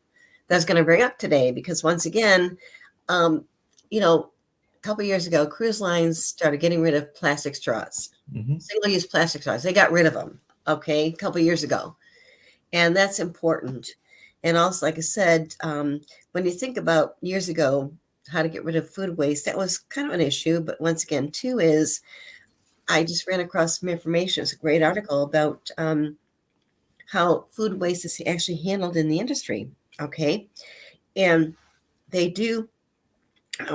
that I was going to bring up today, because once again, a couple of years ago, cruise lines started getting rid of plastic straws, single-use plastic straws. They got rid of them, a couple of years ago. And that's important. And also, like I said, when you think about years ago, how to get rid of food waste, that was kind of an issue. But once again, too, is I just ran across some information. It's a great article about how food waste is actually handled in the industry, And they do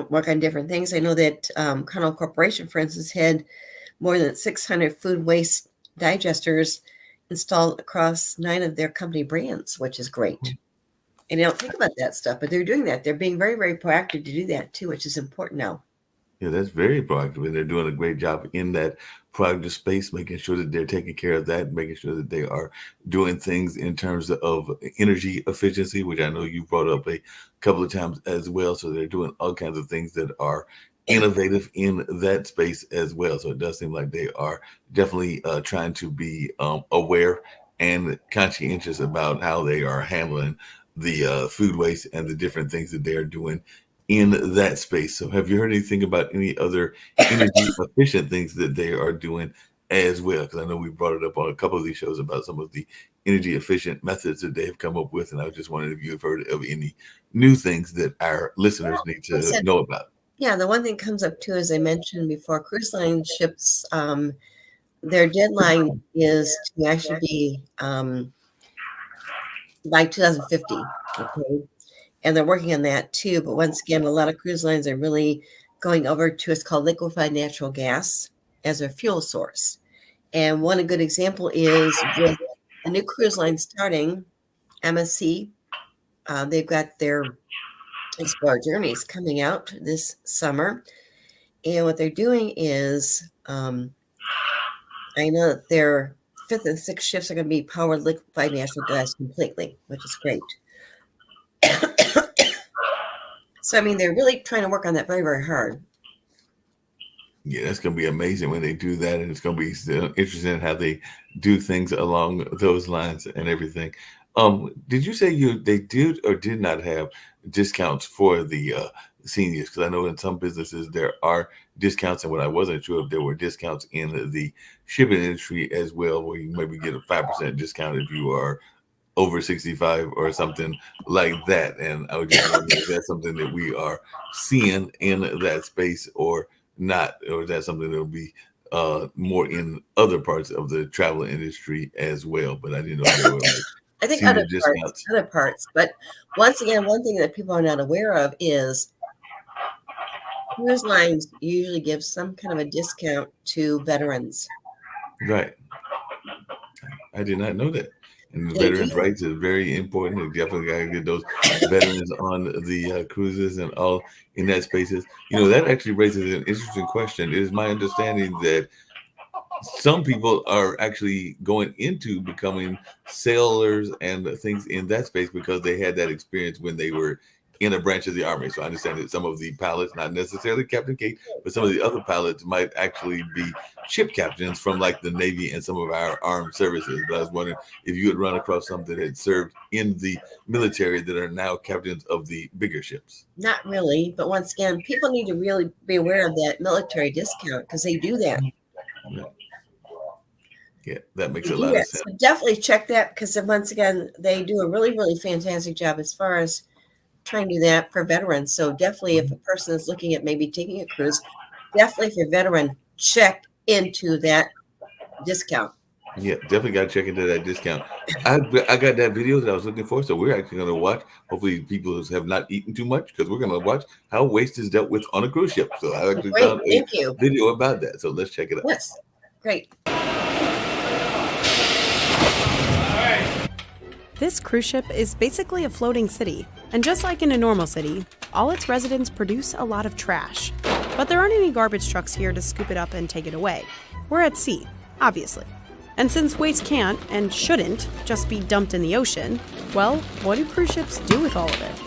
work on different things. I know that Carnival Corporation, for instance, had more than 600 food waste digesters installed across 9 of their company brands, which is great. And you don't think about that stuff, but they're doing that. They're being very, very proactive to do that too, which is important now. Yeah, that's very proactive, and they're doing a great job in that proactive space, making sure that they're taking care of that, making sure that they are doing things in terms of energy efficiency, which I know you brought up a couple of times as well. So they're doing all kinds of things that are innovative in that space as well. So it does seem like they are definitely trying to be aware and conscientious about how they are handling the food waste and the different things that they are doing in that space. So have you heard anything about any other energy efficient things that they are doing as well? Because I know we brought it up on a couple of these shows about some of the energy efficient methods that they have come up with. And I was just wondering if you've heard of any new things that our listeners need to know about. Yeah, the one thing comes up too, as I mentioned before, cruise line ships, their deadline is to actually be by 2050. And they're working on that too. But once again, a lot of cruise lines are really going over to what's called liquefied natural gas as a fuel source. And one good example is with a new cruise line starting, MSC. They've got their Explorer Journeys coming out this summer. And what they're doing is, I know that their 5th and 6th ships are going to be powered liquefied natural gas completely, which is great. So, I mean, they're really trying to work on that very, very hard. Yeah, that's going to be amazing when they do that. And it's going to be interesting how they do things along those lines and everything. Did you say they did or did not have discounts for the seniors? Because I know in some businesses there are discounts, and what I wasn't sure if there were discounts in the shipping industry as well, where you maybe get a 5% discount if you are over 65 or something like that. And I would just wonder if that's something that we are seeing in that space or not, or is that something that will be more in other parts of the travel industry as well? But I didn't know if there were I think other parts. But once again, one thing that people are not aware of is cruise lines usually give some kind of a discount to veterans. Right. I did not know that. And the veterans' rights is very important. You definitely got to get those veterans on the cruises and all in that spaces. That actually raises an interesting question. It is my understanding that some people are actually going into becoming sailors and things in that space because they had that experience when they were in a branch of the Army. So I understand that some of the pilots, not necessarily Captain Kate, but some of the other pilots might actually be ship captains from like the Navy and some of our armed services. But I was wondering if you had run across some that had served in the military that are now captains of the bigger ships. Not really, but once again, people need to really be aware of that military discount because they do that. Yeah, that makes a lot of sense. So definitely check that because once again, they do a really, really fantastic job as far as trying to do that for veterans. So definitely if a person is looking at maybe taking a cruise, definitely if you're a veteran, check into that discount. Yeah, definitely got to check into that discount. I got that video that I was looking for, so we're actually going to watch. Hopefully, people who have not eaten too much because we're going to watch how waste is dealt with on a cruise ship. So I actually found a video about that. So let's check it out. Yes, great. This cruise ship is basically a floating city, and just like in a normal city, all its residents produce a lot of trash. But there aren't any garbage trucks here to scoop it up and take it away. We're at sea, obviously. And since waste can't, and shouldn't, just be dumped in the ocean, well, what do cruise ships do with all of it?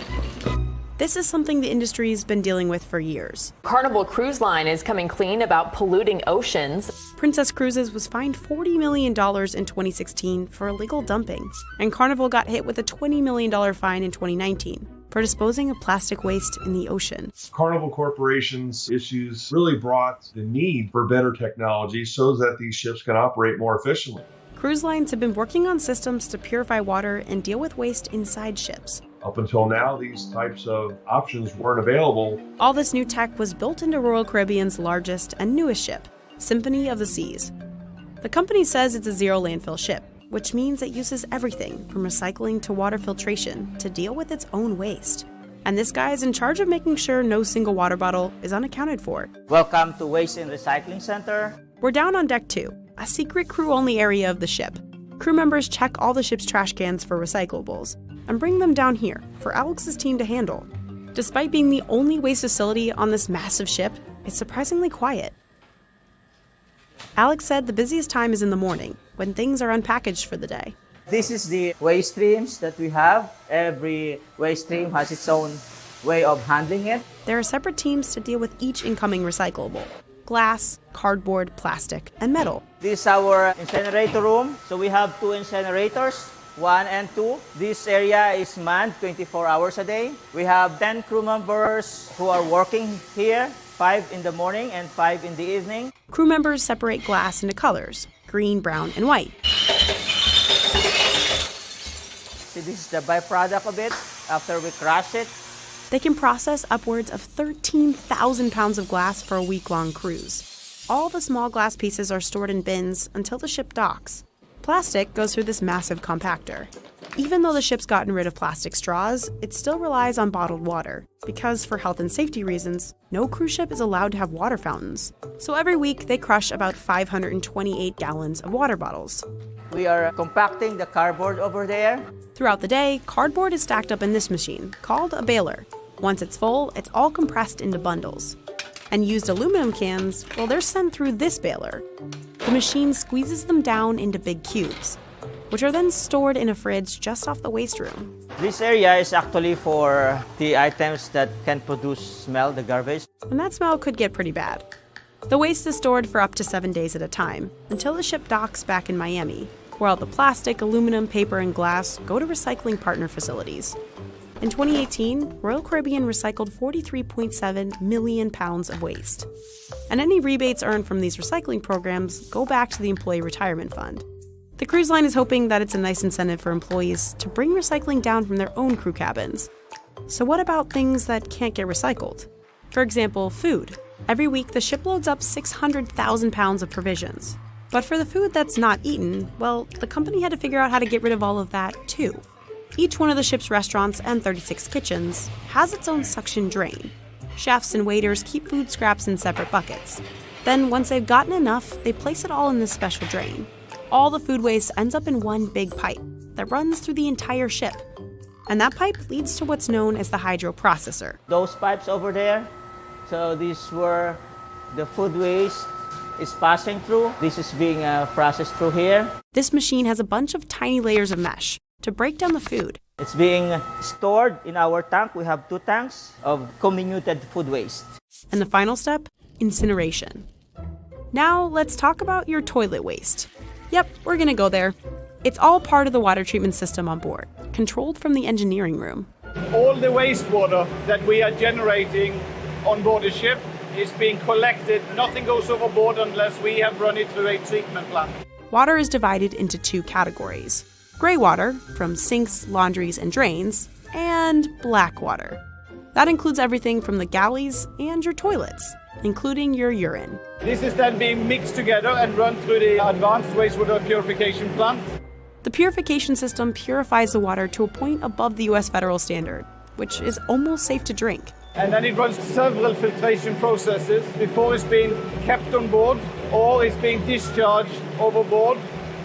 This is something the industry's been dealing with for years. Carnival Cruise Line is coming clean about polluting oceans. Princess Cruises was fined $40 million in 2016 for illegal dumping, and Carnival got hit with a $20 million fine in 2019 for disposing of plastic waste in the ocean. Carnival Corporation's issues really brought the need for better technology so that these ships can operate more efficiently. Cruise lines have been working on systems to purify water and deal with waste inside ships. Up until now, these types of options weren't available. All this new tech was built into Royal Caribbean's largest and newest ship, Symphony of the Seas. The company says it's a zero landfill ship, which means it uses everything from recycling to water filtration to deal with its own waste. And this guy is in charge of making sure no single water bottle is unaccounted for. Welcome to Waste and Recycling Center. We're down on Deck 2, a secret crew-only area of the ship. Crew members check all the ship's trash cans for recyclables and bring them down here for Alex's team to handle. Despite being the only waste facility on this massive ship, it's surprisingly quiet. Alex said the busiest time is in the morning, when things are unpackaged for the day. This is the waste streams that we have. Every waste stream has its own way of handling it. There are separate teams to deal with each incoming recyclable: glass, cardboard, plastic, and metal. This is our incinerator room. So we have 2 incinerators, 1 and 2. This area is manned 24 hours a day. We have 10 crew members who are working here, 5 in the morning and 5 in the evening. Crew members separate glass into colors: green, brown, and white. See, this is the byproduct of it after we crush it. They can process upwards of 13,000 pounds of glass for a week-long cruise. All the small glass pieces are stored in bins until the ship docks. Plastic goes through this massive compactor. Even though the ship's gotten rid of plastic straws, it still relies on bottled water, because for health and safety reasons, no cruise ship is allowed to have water fountains. So every week, they crush about 528 gallons of water bottles. We are compacting the cardboard over there. Throughout the day, cardboard is stacked up in this machine, called a baler. Once it's full, it's all compressed into bundles. And used aluminum cans, well, they're sent through this baler. The machine squeezes them down into big cubes, which are then stored in a fridge just off the waste room. This area is actually for the items that can produce smell, the garbage. And that smell could get pretty bad. The waste is stored for up to 7 days at a time, until the ship docks back in Miami, where all the plastic, aluminum, paper, and glass go to recycling partner facilities. In 2018, Royal Caribbean recycled 43.7 million pounds of waste. And any rebates earned from these recycling programs go back to the Employee Retirement Fund. The cruise line is hoping that it's a nice incentive for employees to bring recycling down from their own crew cabins. So what about things that can't get recycled? For example, food. Every week, the ship loads up 600,000 pounds of provisions. But for the food that's not eaten, well, the company had to figure out how to get rid of all of that, too. Each one of the ship's restaurants and 36 kitchens has its own suction drain. Chefs and waiters keep food scraps in separate buckets. Then, once they've gotten enough, they place it all in this special drain. All the food waste ends up in one big pipe. that runs through the entire ship. And that pipe leads to what's known as the hydroprocessor. Those pipes over there, so these were the food waste is passing through. This is being processed through here. This machine has a bunch of tiny layers of mesh to break down the food. It's being stored in our tank. We have 2 tanks of comminuted food waste. And the final step, incineration. Now let's talk about your toilet waste. Yep, we're gonna go there. It's all part of the water treatment system on board, controlled from the engineering room. All the wastewater that we are generating on board the ship is being collected. Nothing goes overboard unless we have run it through a treatment plant. Water is divided into 2 categories. Gray water, from sinks, laundries, and drains, and black water. That includes everything from the galleys and your toilets, including your urine. This is then being mixed together and run through the advanced wastewater purification plant. The purification system purifies the water to a point above the US federal standard, which is almost safe to drink. And then it runs several filtration processes before it's being kept on board or it's being discharged overboard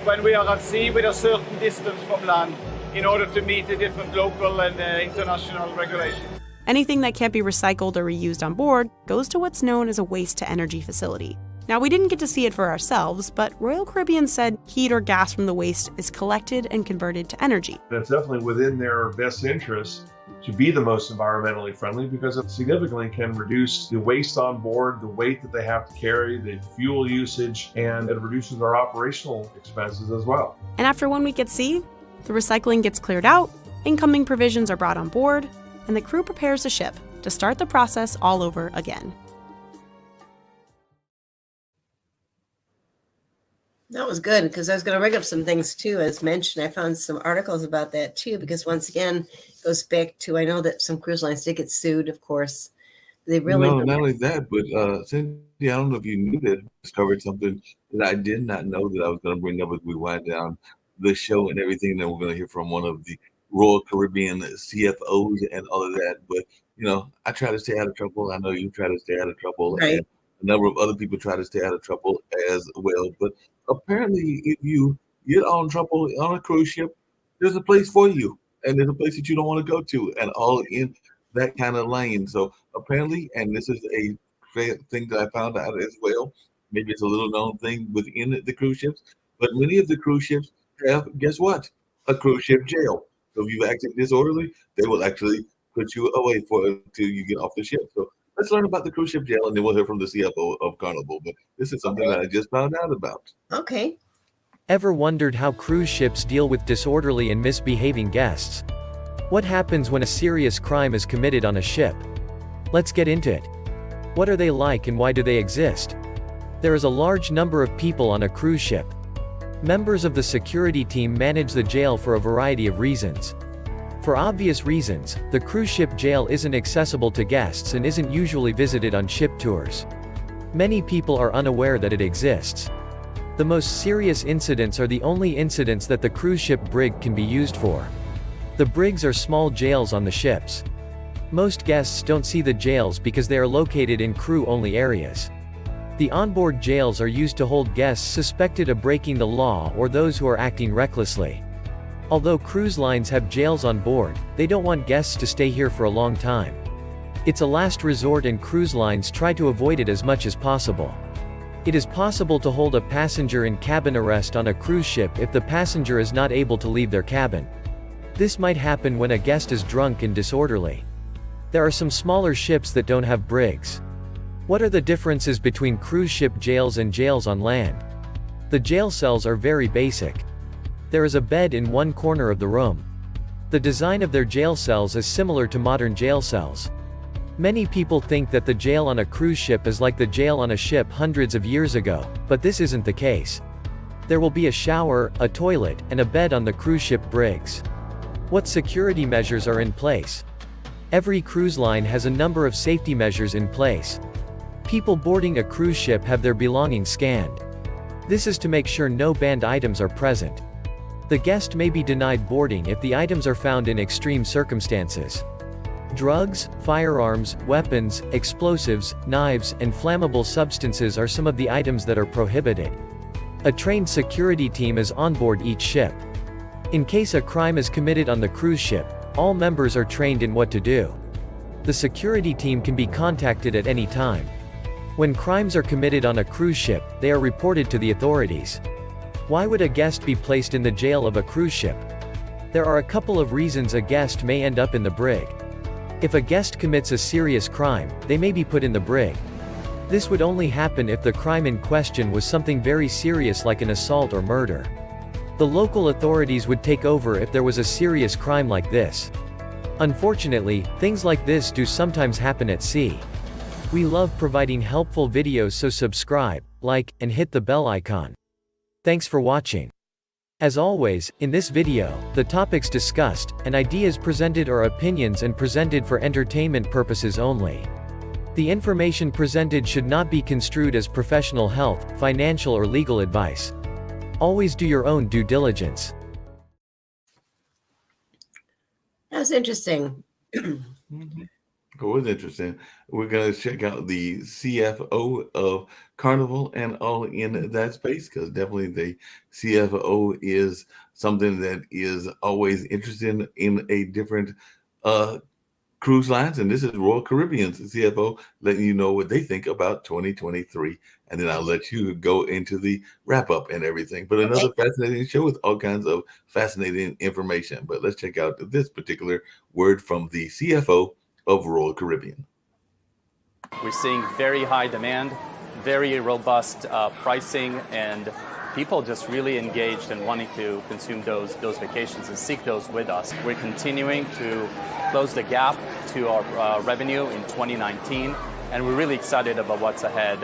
when we are at sea with a certain distance from land in order to meet the different local and international regulations. Anything that can't be recycled or reused on board goes to what's known as a waste-to-energy facility. Now, we didn't get to see it for ourselves, but Royal Caribbean said heat or gas from the waste is collected and converted to energy. It's definitely within their best interest to be the most environmentally friendly because it significantly can reduce the waste on board, the weight that they have to carry, the fuel usage, and it reduces our operational expenses as well. And after 1 week at sea, the recycling gets cleared out, incoming provisions are brought on board, and the crew prepares the ship to start the process all over again. That was good because I was going to bring up some things too. As mentioned, I found some articles about that too, because once again, it goes back to, I know that some cruise lines did get sued, of course. They really No, not only that, but Cindy, I don't know if you knew that, discovered something that I did not know that I was going to bring up as we wind down the show and everything that we're going to hear from one of the Royal Caribbean CFOs and all of that. But, you know, I try to stay out of trouble. I know you try to stay out of trouble. Right. And a number of other people try to stay out of trouble as well. But apparently, if you get on trouble on a cruise ship, there's a place for you. And there's a place that you don't want to go to, and all in that kind of lane. So apparently, and this is a thing that I found out as well, maybe it's a little known thing within the cruise ships, but many of the cruise ships have, guess what? A cruise ship jail. So if you've acted disorderly, they will actually put you away until you get off the ship. So let's learn about the cruise ship jail, and then we'll hear from the CFO of Carnival. But this is something that I just found out about. Okay. Ever wondered how cruise ships deal with disorderly and misbehaving guests? What happens when a serious crime is committed on a ship? Let's get into it. What are they like and why do they exist? There is a large number of people on a cruise ship. Members of the security team manage the jail for a variety of reasons. For obvious reasons, the cruise ship jail isn't accessible to guests and isn't usually visited on ship tours. Many people are unaware that it exists. The most serious incidents are the only incidents that the cruise ship brig can be used for. The brigs are small jails on the ships. Most guests don't see the jails because they are located in crew-only areas. The onboard jails are used to hold guests suspected of breaking the law or those who are acting recklessly. Although cruise lines have jails on board, they don't want guests to stay here for a long time. It's a last resort and cruise lines try to avoid it as much as possible. It is possible to hold a passenger in cabin arrest on a cruise ship if the passenger is not able to leave their cabin. This might happen when a guest is drunk and disorderly. There are some smaller ships that don't have brigs. What are the differences between cruise ship jails and jails on land? The jail cells are very basic. There is a bed in one corner of the room. The design of their jail cells is similar to modern jail cells. Many people think that the jail on a cruise ship is like the jail on a ship hundreds of years ago, but this isn't the case. There will be a shower, a toilet, and a bed on the cruise ship brigs. What security measures are in place? Every cruise line has a number of safety measures in place. People boarding a cruise ship have their belongings scanned. This is to make sure no banned items are present. The guest may be denied boarding if the items are found in extreme circumstances. Drugs, firearms, weapons, explosives, knives, and flammable substances are some of the items that are prohibited. A trained security team is on board each ship. In case a crime is committed on the cruise ship, all members are trained in what to do. The security team can be contacted at any time. When crimes are committed on a cruise ship, they are reported to the authorities. Why would a guest be placed in the jail of a cruise ship? There are a couple of reasons a guest may end up in the brig. If a guest commits a serious crime, they may be put in the brig. This would only happen if the crime in question was something very serious like an assault or murder. The local authorities would take over if there was a serious crime like this. Unfortunately, things like this do sometimes happen at sea. We love providing helpful videos, so subscribe, like, and hit the bell icon. Thanks for watching. As always, in this video, the topics discussed, and ideas presented are opinions and presented for entertainment purposes only. The information presented should not be construed as professional health, financial or legal advice. Always do your own due diligence. That was interesting. It was interesting. We're going to check out the CFO of Carnival and all in that space, because definitely the CFO is something that is always interested in a different cruise lines. And this is Royal Caribbean's CFO letting you know what they think about 2023. And then I'll let you go into the wrap up and everything. But another fascinating show with all kinds of fascinating information. But let's check out this particular word from the CFO of Royal Caribbean. We're seeing very high demand, very robust pricing, and people just really engaged and wanting to consume those vacations and seek those with us. We're continuing to close the gap to our revenue in 2019, and we're really excited about what's ahead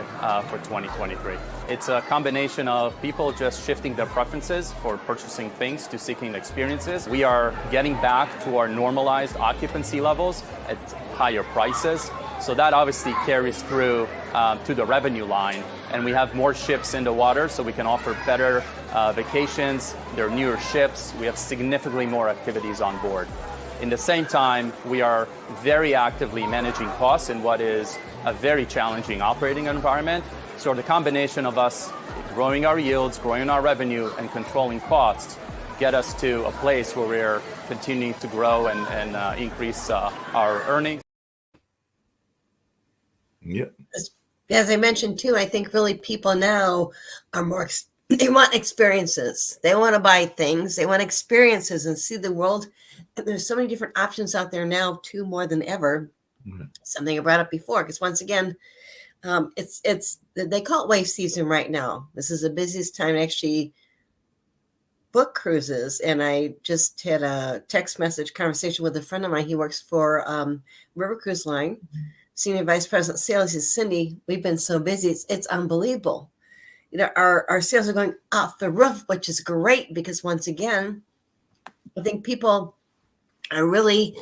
for 2023. It's a combination of people just shifting their preferences for purchasing things to seeking experiences. We are getting back to our normalized occupancy levels at higher prices. So that obviously carries through to the revenue line, and we have more ships in the water so we can offer better vacations. They're newer ships. We have significantly more activities on board. In the same time, we are very actively managing costs in what is a very challenging operating environment. So the combination of us growing our yields, growing our revenue, and controlling costs get us to a place where we're continuing to grow and increase our earnings. Yep. As I mentioned too, I think really people now are more, they want experiences. They want to buy things. They want experiences and see the world. And there's so many different options out there now too, more than ever. Mm-hmm. Something I brought up before, because once again, they call it wave season right now. This is the busiest time to actually book cruises. And I just had a text message conversation with a friend of mine. He works for River Cruise Line. Mm-hmm. Senior Vice President Sales is Cindy. We've been so busy. It's unbelievable. You know, our sales are going off the roof, which is great because once again, I think people are really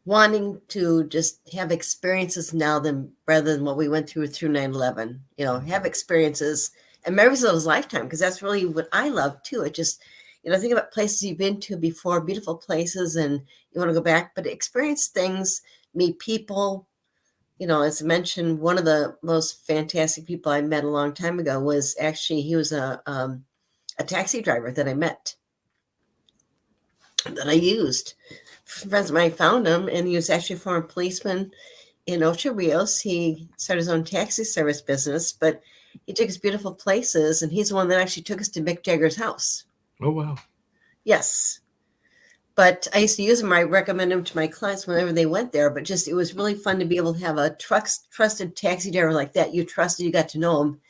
wanting to just have experiences now rather than what we went through 9/11. You know, have experiences and memories of those lifetime, because that's really what I love too. It just, you know, think about places you've been to before, beautiful places, and you want to go back, but experience things, meet people. You know, as I mentioned, one of the most fantastic people I met a long time ago was actually, he was a taxi driver that I met, that I used. Friends of mine found him, and he was actually a former policeman in Ocho Rios. He started his own taxi service business, but he took us beautiful places, and he's the one that actually took us to Mick Jagger's house. Oh, wow. Yes. But I used to use him. I recommend him to my clients whenever they went there. But just, it was really fun to be able to have a trusted taxi driver like that. You trusted, you got to know him.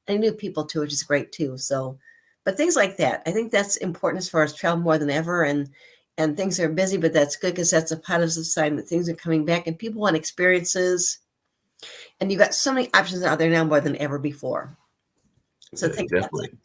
And he knew people too, which is great too. So, but things like that, I think that's important as far as travel more than ever. And things are busy, but that's good because that's a positive sign that things are coming back and people want experiences. And you've got so many options out there now more than ever before. So think about that.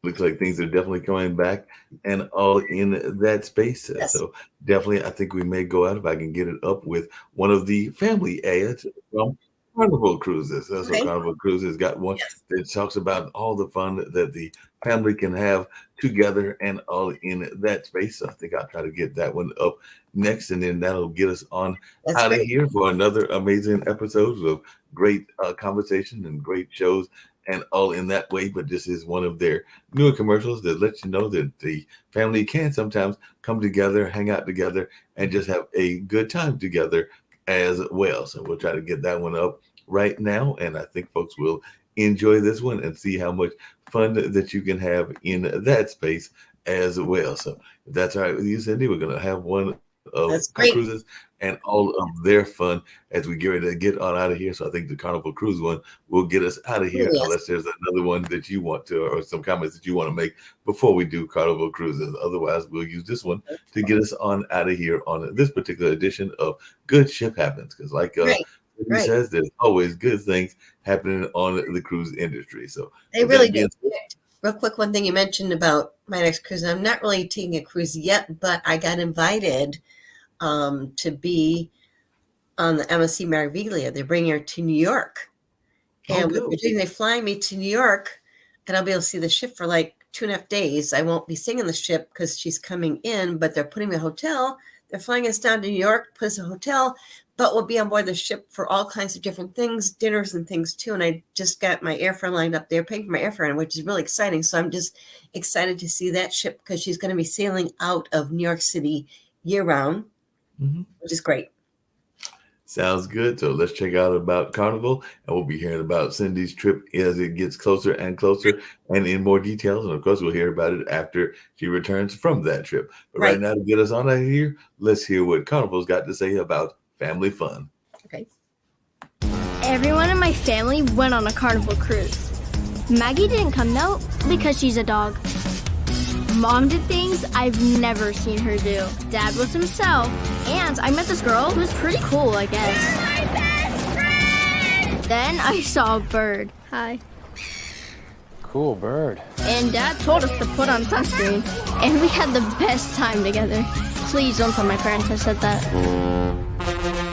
Looks like things are definitely coming back and all in that space. Yes. So definitely, I think we may go out, if I can get it up, with one of the family ads from Carnival Cruises. So Carnival Cruises got one that talks about all the fun that the family can have together and all in that space. So I think I'll try to get that one up next, and then that'll get us on out of here for another amazing episode of great conversation and great shows and all in that way. But this is one of their newer commercials that lets you know that the family can sometimes come together, hang out together, and just have a good time together as well. So we'll try to get that one up right now, and I think folks will enjoy this one and see how much fun that you can have in that space as well. So if that's all right with you, Cindy, we're going to have one of our cruises and all of their fun as we get ready to get on out of here. So I think the Carnival Cruise one will get us out of here, unless there's another one that you want to, or some comments that you want to make before we do Carnival Cruises. Otherwise, we'll use this one to get us on out of here on this particular edition of Good Ship Happens. Because like he says, there's always good things happening on the cruise industry. So they really do. Real quick, one thing you mentioned about my next cruise, I'm not really taking a cruise yet, but I got invited to be on the MSC Meraviglia. They're bringing her to New York. And what they're doing, they fly me to New York, and I'll be able to see the ship for like 2.5 days. I won't be seeing the ship because she's coming in, but they're putting me in a hotel. They're flying us down to New York, put us in a hotel, but we'll be on board the ship for all kinds of different things, dinners and things too. And I just got my airfare lined up there, paying for my airfare, which is really exciting. So I'm just excited to see that ship because she's going to be sailing out of New York City year round, which is great. Sounds good. So let's check out about Carnival, and we'll be hearing about Cindy's trip as it gets closer and closer and in more details. And of course, we'll hear about it after she returns from that trip. But right now, to get us on out of here, let's hear what Carnival's got to say about family fun. Okay. Everyone in my family went on a Carnival cruise. Maggie didn't come though because she's a dog. Mom did things I've never seen her do. Dad was himself, and I met this girl who was pretty cool, I guess. You're my best friend! Then I saw a bird. Hi. Cool bird. And Dad told us to put on sunscreen, and we had the best time together. Please don't tell my parents I said that.